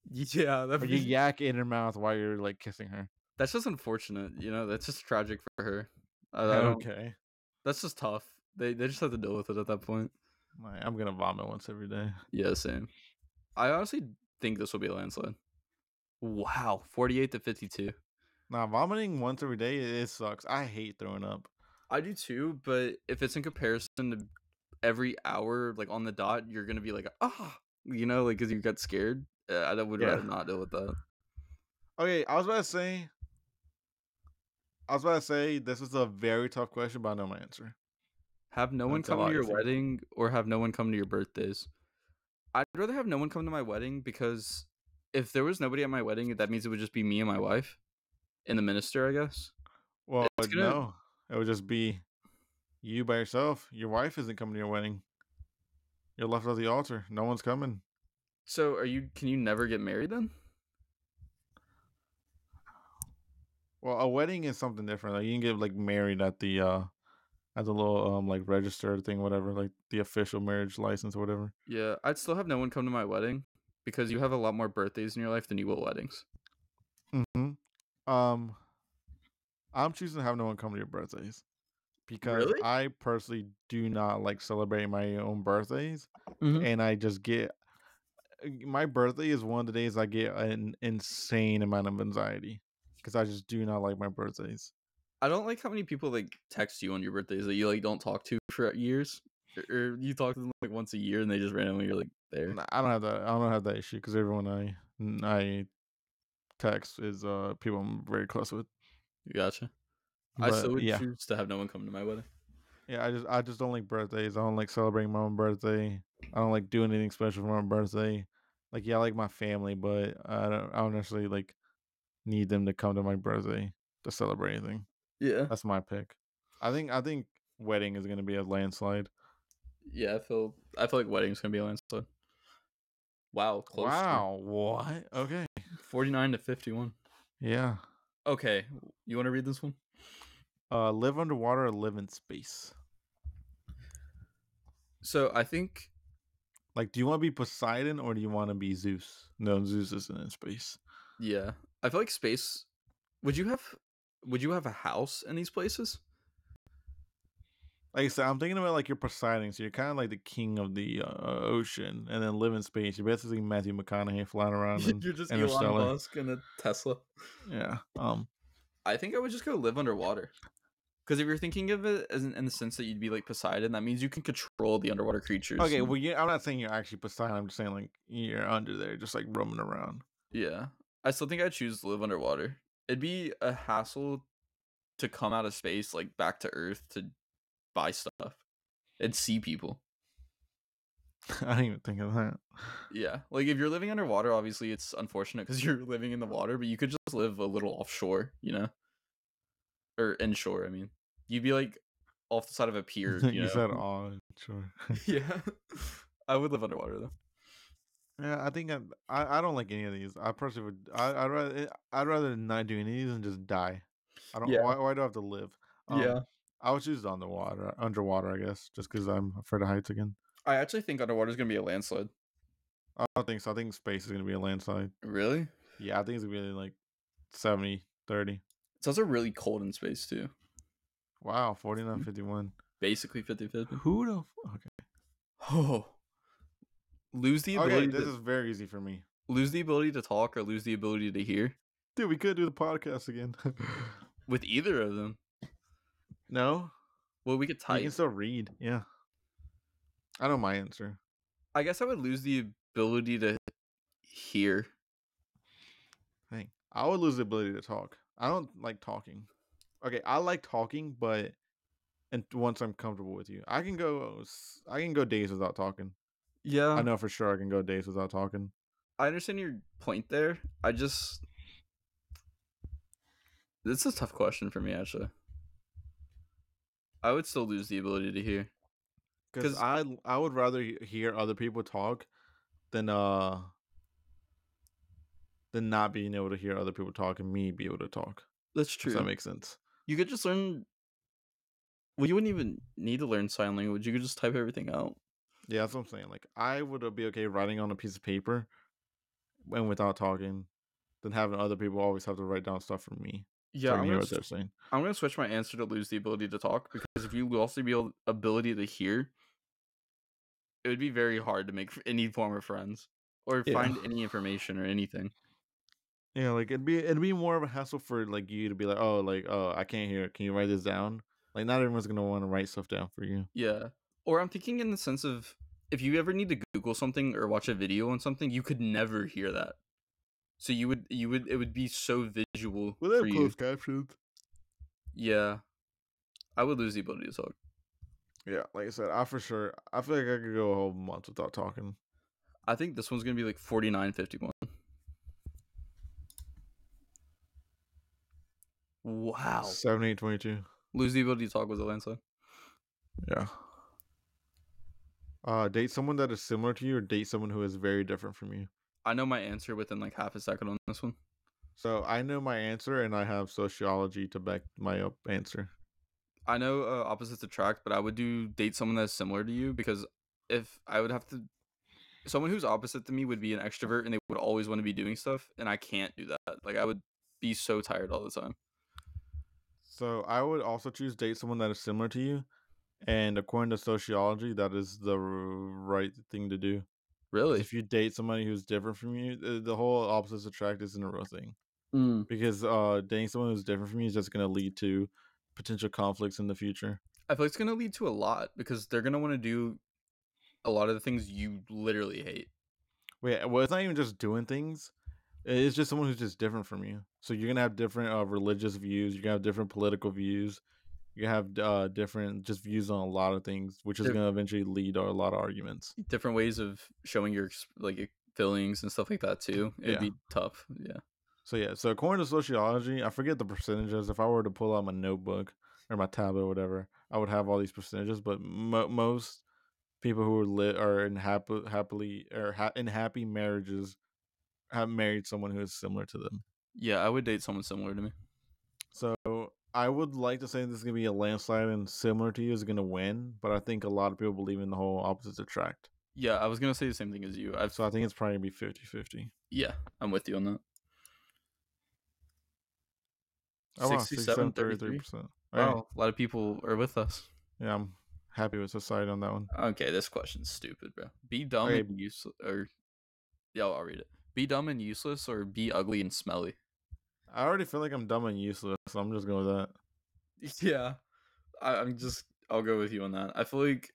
Speaker 2: Yeah,
Speaker 1: or you yak in her mouth while you're like kissing her.
Speaker 2: That's just unfortunate, that's just tragic for her. I don't.
Speaker 1: Okay.
Speaker 2: That's just tough. They just have to deal with it at that point.
Speaker 1: I'm gonna vomit once every day.
Speaker 2: Yeah, same. I honestly think this will be a landslide. Wow, 48-52.
Speaker 1: Nah, vomiting once every day, it sucks. I hate throwing up.
Speaker 2: I do too, but if it's in comparison to every hour, like on the dot, you're gonna be like, like because you got scared. I would rather not deal with that.
Speaker 1: Okay, I was about to say this is a very tough question, but I know my answer.
Speaker 2: Have no one come to your wedding or have no one come to your birthdays? I'd rather have no one come to my wedding because if there was nobody at my wedding, that means it would just be me and my wife and the minister, I guess.
Speaker 1: Well, no, it would just be you by yourself. Your wife isn't coming to your wedding. You're left at the altar. No one's coming.
Speaker 2: So can you never get married then?
Speaker 1: Well, a wedding is something different. Like you can get like married at the little like register thing, whatever, like the official marriage license or whatever.
Speaker 2: Yeah, I'd still have no one come to my wedding because you have a lot more birthdays in your life than you will weddings.
Speaker 1: Mm-hmm. I'm choosing to have no one come to your birthdays because I personally do not like celebrating my own birthdays, and I just get my birthday is one of the days I get an insane amount of anxiety because I just do not like my birthdays.
Speaker 2: I don't like how many people like text you on your birthdays that you like don't talk to for years, or you talk to them like once a year and they just randomly are like there.
Speaker 1: I don't have that issue because everyone I text is people I'm very close with.
Speaker 2: Gotcha. I still would choose to have no one come to my wedding.
Speaker 1: Yeah, I just don't like birthdays. I don't like celebrating my own birthday. I don't like doing anything special for my birthday. Like, yeah, I like my family, but I don't necessarily like need them to come to my birthday to celebrate anything.
Speaker 2: Yeah,
Speaker 1: that's my pick. I think wedding is gonna be a landslide.
Speaker 2: Yeah, I feel like wedding's gonna be a landslide. Wow, close.
Speaker 1: Wow, what? Okay.
Speaker 2: 49-51.
Speaker 1: Yeah.
Speaker 2: Okay, you want to read this one?
Speaker 1: Live underwater or live in space?
Speaker 2: So I think,
Speaker 1: like, do you want to be Poseidon or do you want to be Zeus? No, Zeus isn't in space.
Speaker 2: Yeah, I feel like space. Would you have a house in these places?
Speaker 1: Like I said, I'm thinking about like you're Poseidon, so you're kind of like the king of the ocean, and then live in space. You're basically Matthew McConaughey flying around.
Speaker 2: You're just Elon Musk in a Tesla.
Speaker 1: Yeah.
Speaker 2: I think I would just go live underwater. Because if you're thinking of it as in the sense that you'd be like Poseidon, that means you can control the underwater creatures.
Speaker 1: Okay, well, I'm not saying you're actually Poseidon. I'm just saying like you're under there, just like roaming around.
Speaker 2: Yeah, I still think I'd choose to live underwater. It'd be a hassle to come out of space, like back to Earth to buy stuff and see people.
Speaker 1: I didn't even think of that.
Speaker 2: Yeah, like if you're living underwater, obviously it's unfortunate because you're living in the water, but you could just live a little offshore, or inshore. I mean, you'd be like off the side of a pier.
Speaker 1: You said onshore.
Speaker 2: Yeah, I would live underwater though.
Speaker 1: Yeah, I think I don't like any of these. I personally would. I'd rather not do any of these and just die. I don't. Yeah. Why do I have to live?
Speaker 2: Yeah,
Speaker 1: I would choose underwater, I guess, just because I'm afraid of heights again.
Speaker 2: I actually think underwater is gonna be a landslide.
Speaker 1: I don't think so. I think space is gonna be a landslide.
Speaker 2: Really?
Speaker 1: Yeah, I think it's gonna be like 70-30.
Speaker 2: It's also really cold in space too.
Speaker 1: Wow, 49-51.
Speaker 2: Basically 50-50.
Speaker 1: Who the okay.
Speaker 2: Oh, Lose the
Speaker 1: Okay,
Speaker 2: ability
Speaker 1: this
Speaker 2: to
Speaker 1: is very easy for me.
Speaker 2: lose the ability to talk or lose the ability to hear?
Speaker 1: Dude, we could do the podcast again.
Speaker 2: With either of them.
Speaker 1: No?
Speaker 2: Well, we could
Speaker 1: You can
Speaker 2: type.
Speaker 1: still read. Yeah. I know my answer.
Speaker 2: I guess I would lose the ability to hear.
Speaker 1: Hey, I would lose the ability to talk. I don't like talking. Okay, I like talking, but and once I'm comfortable with you, I can go days without talking.
Speaker 2: Yeah.
Speaker 1: I know for sure I can go days without talking.
Speaker 2: I understand your point there. This is a tough question for me, actually. I would still lose the ability to hear.
Speaker 1: Because I would rather hear other people talk than not being able to hear other people talk and me be able to talk.
Speaker 2: That's true.
Speaker 1: Does that make sense?
Speaker 2: You could just learn. Well, you wouldn't even need to learn sign language. You could just type everything out.
Speaker 1: Yeah, that's what I'm saying. Like, I would be okay writing on a piece of paper and without talking than having other people always have to write down stuff for me.
Speaker 2: Yeah,
Speaker 1: so I can hear what they're saying.
Speaker 2: I'm gonna switch my answer to lose the ability to talk, because if you lost the ability to hear, it would be very hard to make any form of friends or find any information or anything.
Speaker 1: Yeah, like it'd be more of a hassle for like you to be like, oh, I can't hear it. Can you write this down? Like, not everyone's gonna want to write stuff down for you.
Speaker 2: Yeah. Or I'm thinking in the sense of, if you ever need to Google something or watch a video on something, you could never hear that. So it would be so visual
Speaker 1: Well, they
Speaker 2: for
Speaker 1: have
Speaker 2: you.
Speaker 1: closed captions.
Speaker 2: Yeah. I would lose the ability to talk.
Speaker 1: Yeah, like I said, I feel like I could go a whole month without talking.
Speaker 2: I think this one's gonna be like 49-51. Wow.
Speaker 1: 78-22.
Speaker 2: Lose the ability to talk was a landslide.
Speaker 1: Yeah. Date someone that is similar to you or date someone who is very different from you?
Speaker 2: I know my answer within like half a second on this one.
Speaker 1: So I know my answer and I have sociology to back my answer.
Speaker 2: I know opposites attract, but I would date someone that's similar to you, because if I would have to, someone who's opposite to me would be an extrovert and they would always want to be doing stuff, and I can't do that. Like, I would be so tired all the time.
Speaker 1: So I would also choose date someone that is similar to you, and according to sociology, that is the right thing to do.
Speaker 2: Really?
Speaker 1: If you date somebody who's different from you, the whole opposites attract isn't a real thing. Because dating someone who's different from you is just going to lead to potential conflicts in the future.
Speaker 2: I feel like it's going to lead to a lot, because they're going to want to do a lot of the things you literally hate.
Speaker 1: Wait, well, it's not even just doing things. It's just someone who's just different from you. So you're going to have different religious views. You're going to have different political views. You have different just views on a lot of things, which is going to eventually lead to a lot of arguments.
Speaker 2: Different ways of showing your like feelings and stuff like that too. It'd be tough. Yeah.
Speaker 1: So according to sociology, I forget the percentages. If I were to pull out my notebook or my tablet or whatever, I would have all these percentages. But most people who are in in happy marriages have married someone who is similar to them.
Speaker 2: Yeah, I would date someone similar to me.
Speaker 1: So I would like to say this is gonna be a landslide and similar to you is gonna win, but I think a lot of people believe in the whole opposites attract.
Speaker 2: Yeah, I was gonna say the same thing as you.
Speaker 1: So I think it's probably gonna be 50-50.
Speaker 2: Yeah, I'm with you on that.
Speaker 1: Oh, 67-33%.
Speaker 2: Wow, a lot of people are with us.
Speaker 1: Yeah, I'm happy with society on that one.
Speaker 2: Okay, this question's stupid, bro. Be dumb and useless, or yeah, I'll read it. Be dumb and useless, or be ugly and smelly.
Speaker 1: I already feel like I'm dumb and useless, so I'm just going with that.
Speaker 2: Yeah, I'll go with you on that. I feel like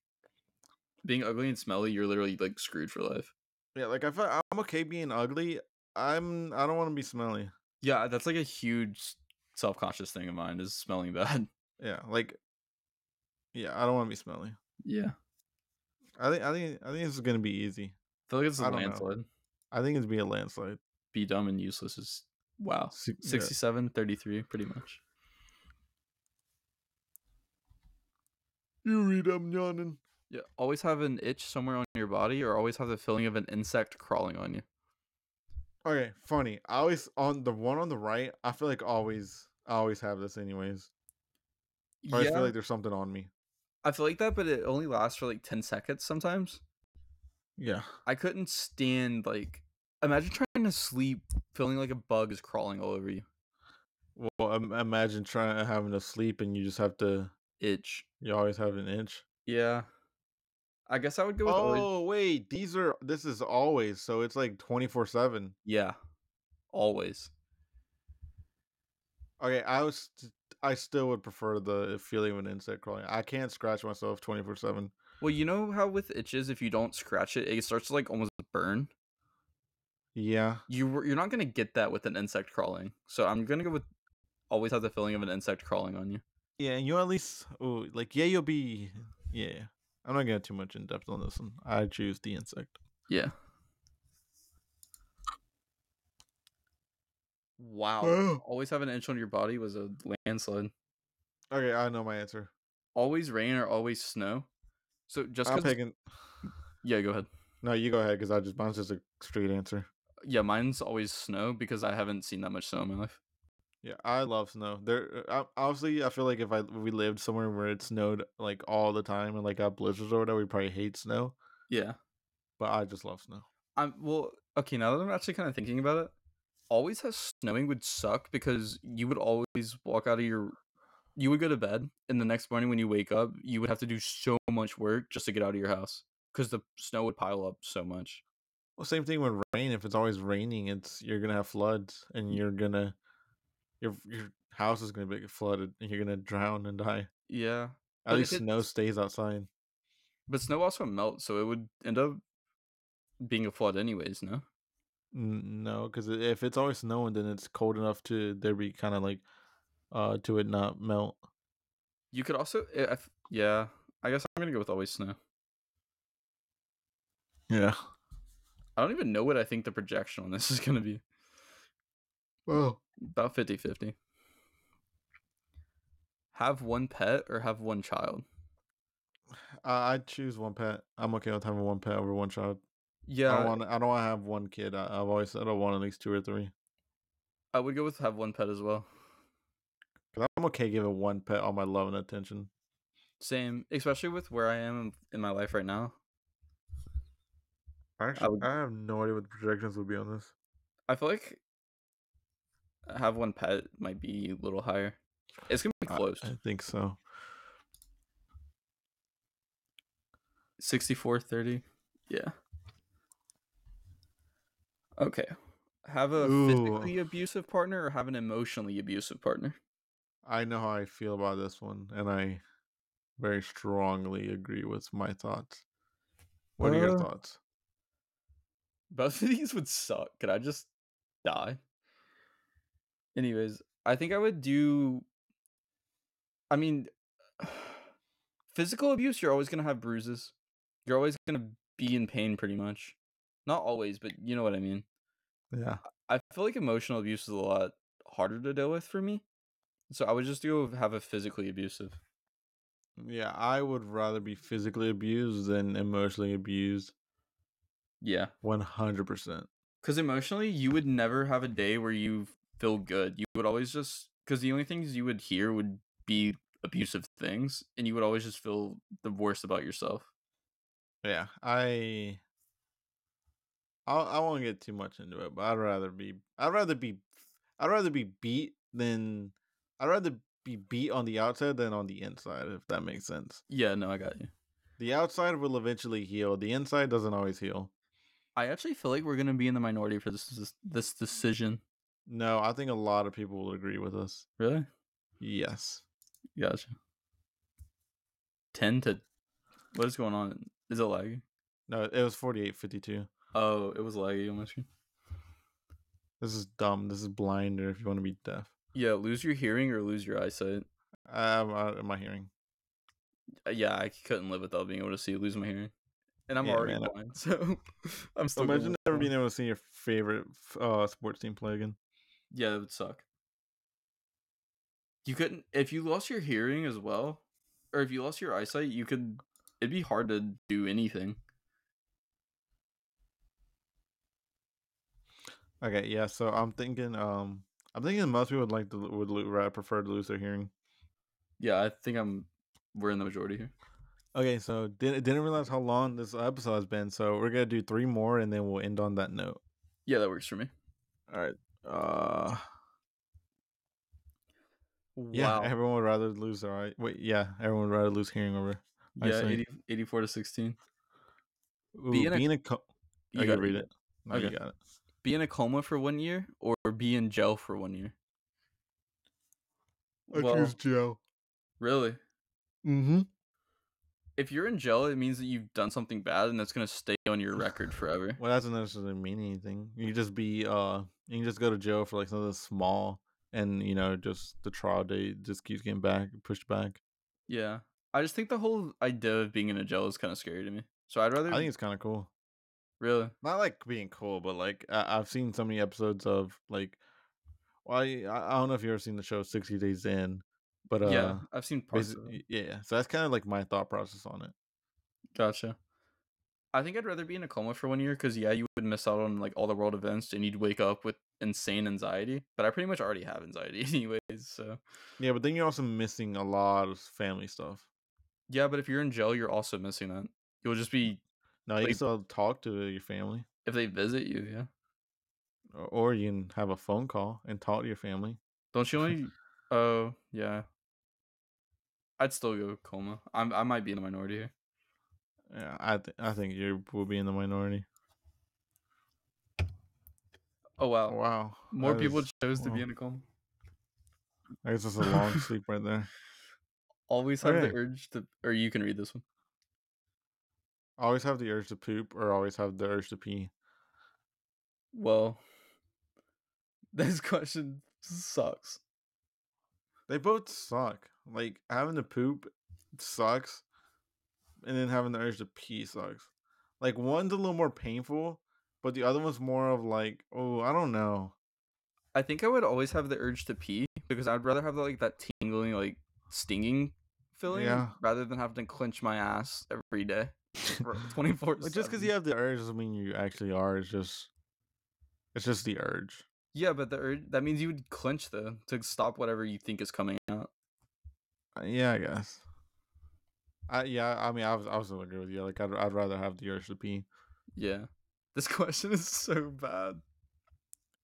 Speaker 2: being ugly and smelly, you're literally like screwed for life.
Speaker 1: Yeah, like I'm okay being ugly. I don't want to be smelly.
Speaker 2: Yeah, that's like a huge self-conscious thing of mine, is smelling bad.
Speaker 1: Yeah, I don't want to be smelly.
Speaker 2: Yeah,
Speaker 1: I think this is gonna be easy.
Speaker 2: I feel like it's a landslide.
Speaker 1: I think it's be a landslide.
Speaker 2: Be dumb and useless is, wow, 67-33, pretty much.
Speaker 1: You read, I'm yawning.
Speaker 2: Yeah, always have an itch somewhere on your body, or always have the feeling of an insect crawling on you.
Speaker 1: Okay, funny. I always, on the one on the right, I feel like I always have this anyways. Or I feel like there's something on me.
Speaker 2: I feel like that, but it only lasts for like 10 seconds sometimes.
Speaker 1: Yeah.
Speaker 2: I couldn't stand, like, imagine trying to sleep feeling like a bug is crawling all over you.
Speaker 1: Well, imagine having to sleep and you just have to
Speaker 2: itch.
Speaker 1: You always have an itch.
Speaker 2: Yeah. I guess I would go with always.
Speaker 1: Oh wait, this is always, so it's like 24/7.
Speaker 2: Yeah, always.
Speaker 1: Okay, I still would prefer the feeling of an insect crawling. I can't scratch myself 24/7.
Speaker 2: Well, you know how with itches, if you don't scratch it, it starts to like almost burn.
Speaker 1: Yeah.
Speaker 2: You're not gonna get that with an insect crawling. So I'm gonna go with always have the feeling of an insect crawling on you.
Speaker 1: Yeah, and you at least you'll be yeah. I'm not gonna get too much in depth on this one. I choose the insect.
Speaker 2: Yeah. Wow. Always have an inch on your body was a landslide.
Speaker 1: Okay, I know my answer.
Speaker 2: Always rain or always snow. So just
Speaker 1: I'm
Speaker 2: because.
Speaker 1: picking.
Speaker 2: Yeah, go ahead.
Speaker 1: No, you go ahead because mine's just a straight answer.
Speaker 2: Yeah, mine's always snow because I haven't seen that much snow in my life.
Speaker 1: Yeah, I love snow. Obviously, I feel like if we lived somewhere where it snowed like all the time and like got blizzards or whatever, we probably hate snow.
Speaker 2: Yeah.
Speaker 1: But I just love snow.
Speaker 2: Okay, now that I'm actually kind of thinking about it, always has snowing would suck because you would always walk out of you would go to bed and the next morning when you wake up, you would have to do so much work just to get out of your house because the snow would pile up so much.
Speaker 1: Well, same thing with rain. If it's always raining, you're gonna have floods and your house is gonna be flooded and you're gonna drown and die.
Speaker 2: Yeah.
Speaker 1: At least snow stays outside.
Speaker 2: But snow also melts, so it would end up being a flood anyways, no?
Speaker 1: No, because if it's always snowing, then it's cold enough to there be kind of like to it not melt.
Speaker 2: You could also, yeah. I guess I'm gonna go with always snow.
Speaker 1: Yeah.
Speaker 2: I don't even know what I think the projection on this is gonna be.
Speaker 1: Oh,
Speaker 2: about 50-50. Have one pet or have one child?
Speaker 1: I'd choose one pet. I'm okay with having one pet over one child.
Speaker 2: Yeah,
Speaker 1: I don't want to have one kid. I've always said I want at least 2 or 3.
Speaker 2: I would go with have one pet as well.
Speaker 1: Cause I'm okay giving one pet all my love and attention.
Speaker 2: Same, especially with where I am in my life right now.
Speaker 1: Actually, I have no idea what the projections would be on this.
Speaker 2: I feel like have one pet might be a little higher. It's gonna be close.
Speaker 1: I think so.
Speaker 2: 64-30. Yeah. Okay. Have a physically abusive partner or have an emotionally abusive partner?
Speaker 1: I know how I feel about this one, and I very strongly agree with my thoughts. What are your thoughts?
Speaker 2: Both of these would suck. Could I just die? Anyways, I think I would do. I mean, physical abuse, you're always going to have bruises. You're always going to be in pain pretty much. Not always, but you know what I mean.
Speaker 1: Yeah.
Speaker 2: I feel like emotional abuse is a lot harder to deal with for me. So I would just go have a physically abusive.
Speaker 1: Yeah, I would rather be physically abused than emotionally abused.
Speaker 2: Yeah.
Speaker 1: 100%.
Speaker 2: Because emotionally, you would never have a day where you feel good. You would always just... Because the only things you would hear would be abusive things. And you would always just feel the worst about yourself.
Speaker 1: Yeah, I won't get too much into it, but I'd rather be beat than I'd rather be beat on the outside than on the inside, if that makes sense.
Speaker 2: Yeah, no, I got you.
Speaker 1: The outside will eventually heal. The inside doesn't always heal.
Speaker 2: I actually feel like we're gonna be in the minority for this decision.
Speaker 1: No, I think a lot of people will agree with us.
Speaker 2: Really?
Speaker 1: Yes.
Speaker 2: Gotcha. 10 to... What is going on? Is it laggy?
Speaker 1: No, it was 48-52.
Speaker 2: Oh, it was laggy on my screen.
Speaker 1: This is dumb. This is blinder if you want to be deaf.
Speaker 2: Yeah, lose your hearing or lose your eyesight.
Speaker 1: My hearing.
Speaker 2: Yeah, I couldn't live without being able to see. Lose my hearing, and I'm already blind, so I'm still.
Speaker 1: Imagine never being able to see your favorite sports team play again.
Speaker 2: Yeah, that would suck. You couldn't if you lost your hearing as well, or if you lost your eyesight. You could. It'd be hard to do anything.
Speaker 1: Okay, yeah. So I'm thinking most people would prefer to lose their hearing.
Speaker 2: Yeah, I think we're in the majority here.
Speaker 1: Okay, so didn't realize how long this episode has been, so we're gonna do 3 more and then we'll end on that note.
Speaker 2: Yeah, that works for me.
Speaker 1: All right. Yeah, everyone would rather lose their eye. Wait, yeah, everyone would rather lose hearing over.
Speaker 2: Yeah, 84-16.
Speaker 1: Ooh,
Speaker 2: Be in a
Speaker 1: I
Speaker 2: you
Speaker 1: can
Speaker 2: got it.
Speaker 1: read
Speaker 2: You got
Speaker 1: it.
Speaker 2: it.
Speaker 1: No, you
Speaker 2: Okay.
Speaker 1: got it.
Speaker 2: Be in a coma for 1 year or be in jail for 1 year.
Speaker 1: I choose
Speaker 2: Well,
Speaker 1: jail.
Speaker 2: really?
Speaker 1: Mm-hmm.
Speaker 2: If you're in jail, it means that you've done something bad, and that's gonna stay on your record forever.
Speaker 1: Well, that doesn't necessarily mean anything. You can just be you can just go to jail for like something small, and just the trial date just keeps getting pushed back.
Speaker 2: Yeah, I just think the whole idea of being in a jail is kind of scary to me. So I'd
Speaker 1: I
Speaker 2: rather
Speaker 1: think it's kind of cool.
Speaker 2: really
Speaker 1: Not like being cool, but like I've seen so many episodes of like, well, I don't know if you've ever seen the show 60 Days In, but
Speaker 2: yeah, I've seen parts of it.
Speaker 1: basically, yeah. So that's kind of like my thought process on it.
Speaker 2: Gotcha. I think I'd rather be in a coma for 1 year because yeah, you would miss out on like all the world events, and you'd wake up with insane anxiety. But I pretty much already have anxiety anyways. So
Speaker 1: Yeah, but then you're also missing a lot of family stuff.
Speaker 2: yeah, but if you're in jail, you're also missing that. You'll just be
Speaker 1: No, you can
Speaker 2: like
Speaker 1: still talk to your family,
Speaker 2: if they visit you, yeah.
Speaker 1: or you can have a phone call and talk to your family.
Speaker 2: Don't you only? Oh yeah, I'd still go coma. I might be in the minority here.
Speaker 1: Yeah, I think you will be in the minority.
Speaker 2: Oh wow,
Speaker 1: Wow,
Speaker 2: more people chose to be
Speaker 1: well,
Speaker 2: in a coma.
Speaker 1: I guess it's a long sleep right there.
Speaker 2: Always have the
Speaker 1: Okay,
Speaker 2: urge to, or you can read this one.
Speaker 1: always have the urge to poop, or always have the urge to pee.
Speaker 2: Well, this question sucks.
Speaker 1: They both suck. Like having to poop sucks, and then having the urge to pee sucks. Like one's a little more painful, but the other one's more of like, oh, I don't know.
Speaker 2: I think I would always have the urge to pee because I'd rather have like that tingling, like stinging feeling
Speaker 1: Yeah.
Speaker 2: rather than having to clench my ass every day for 24
Speaker 1: Like just because you
Speaker 2: 7.
Speaker 1: have the urge doesn't mean you actually are. It's just the urge.
Speaker 2: Yeah, but the urge, that means you would clench though to stop whatever you think is coming out.
Speaker 1: Yeah, I guess. I mean, I was gonna agree with you. Like, I'd rather have the urge to pee.
Speaker 2: Yeah. This question is so bad.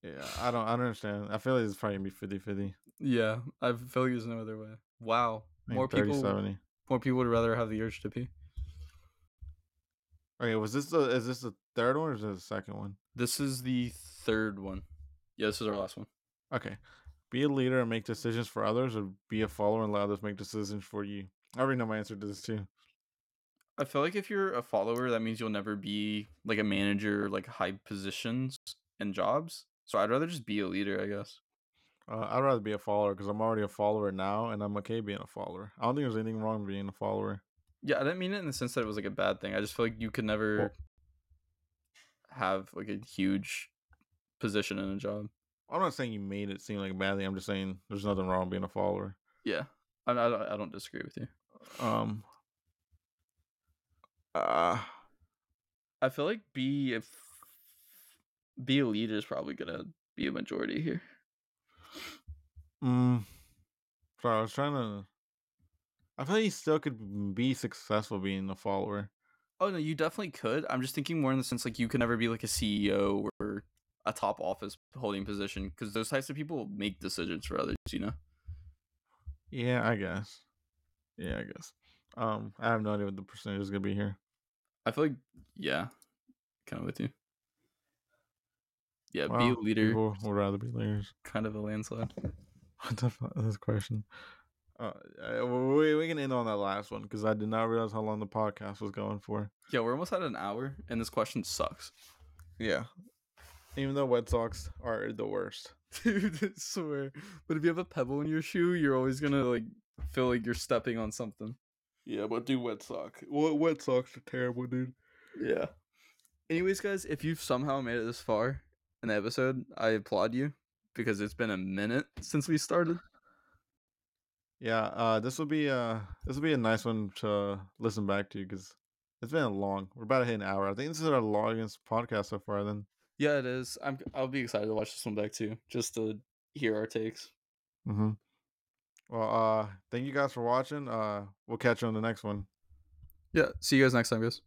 Speaker 1: Yeah, I don't understand. I feel like it's probably gonna be 50-50.
Speaker 2: Yeah, I feel like there's no other way. Wow.
Speaker 1: I think 30-70.
Speaker 2: More people would rather have the urge to pee.
Speaker 1: Okay, is this the third one or is this the second one?
Speaker 2: This is the third one. Yeah, this is our last one.
Speaker 1: Okay. Be a leader and make decisions for others, or be a follower and let others make decisions for you. I already know my answer to this too.
Speaker 2: I feel like if you're a follower, that means you'll never be like a manager, like high positions and jobs. So I'd rather just be a leader, I guess.
Speaker 1: I'd rather be a follower because I'm already a follower now, and I'm okay being a follower. I don't think there's anything wrong with being a follower.
Speaker 2: Yeah, I didn't mean it in the sense that it was like a bad thing. I just feel like you could never
Speaker 1: Well,
Speaker 2: have like a huge position in a job.
Speaker 1: I'm not saying you made it seem like a bad thing. I'm just saying there's nothing wrong with being a follower.
Speaker 2: Yeah, I don't disagree with you.
Speaker 1: Um. Uh.
Speaker 2: I feel like be a leader is probably gonna be a majority here.
Speaker 1: Sorry, I was trying to. I feel like you still could be successful being a follower.
Speaker 2: Oh no, you definitely could. I'm just thinking more in the sense like you could never be like a CEO or a top office holding position because those types of people make decisions for others. You know.
Speaker 1: Yeah, I guess. Yeah, I guess. I have no idea what the percentage is gonna be here.
Speaker 2: I feel like yeah, kind of with you. Yeah, be a
Speaker 1: Wow,
Speaker 2: leader.
Speaker 1: people would rather be leaders.
Speaker 2: Kind of a landslide.
Speaker 1: What the fuck is this question? We can end on that last one because I did not realize how long the podcast was going for.
Speaker 2: Yeah, we're almost at an hour, and this question sucks.
Speaker 1: Yeah, even though wet socks are the worst.
Speaker 2: Dude, I swear. But if you have a pebble in your shoe, you're always gonna like feel like you're stepping on something.
Speaker 1: Yeah, but do wet sock. Wet socks are terrible, dude.
Speaker 2: Yeah. Anyways, guys, if you've somehow made it this far in the episode, I applaud you because it's been a minute since we started.
Speaker 1: Yeah, this will be a nice one to listen back to because it's been long. We're about to hit an hour. I think this is our longest podcast so far. Then.
Speaker 2: Yeah, it is. I'll be excited to watch this one back too, just to hear our takes.
Speaker 1: Mm-hmm. Well, thank you guys for watching. We'll catch you on the next one.
Speaker 2: Yeah, see you guys next time, guys.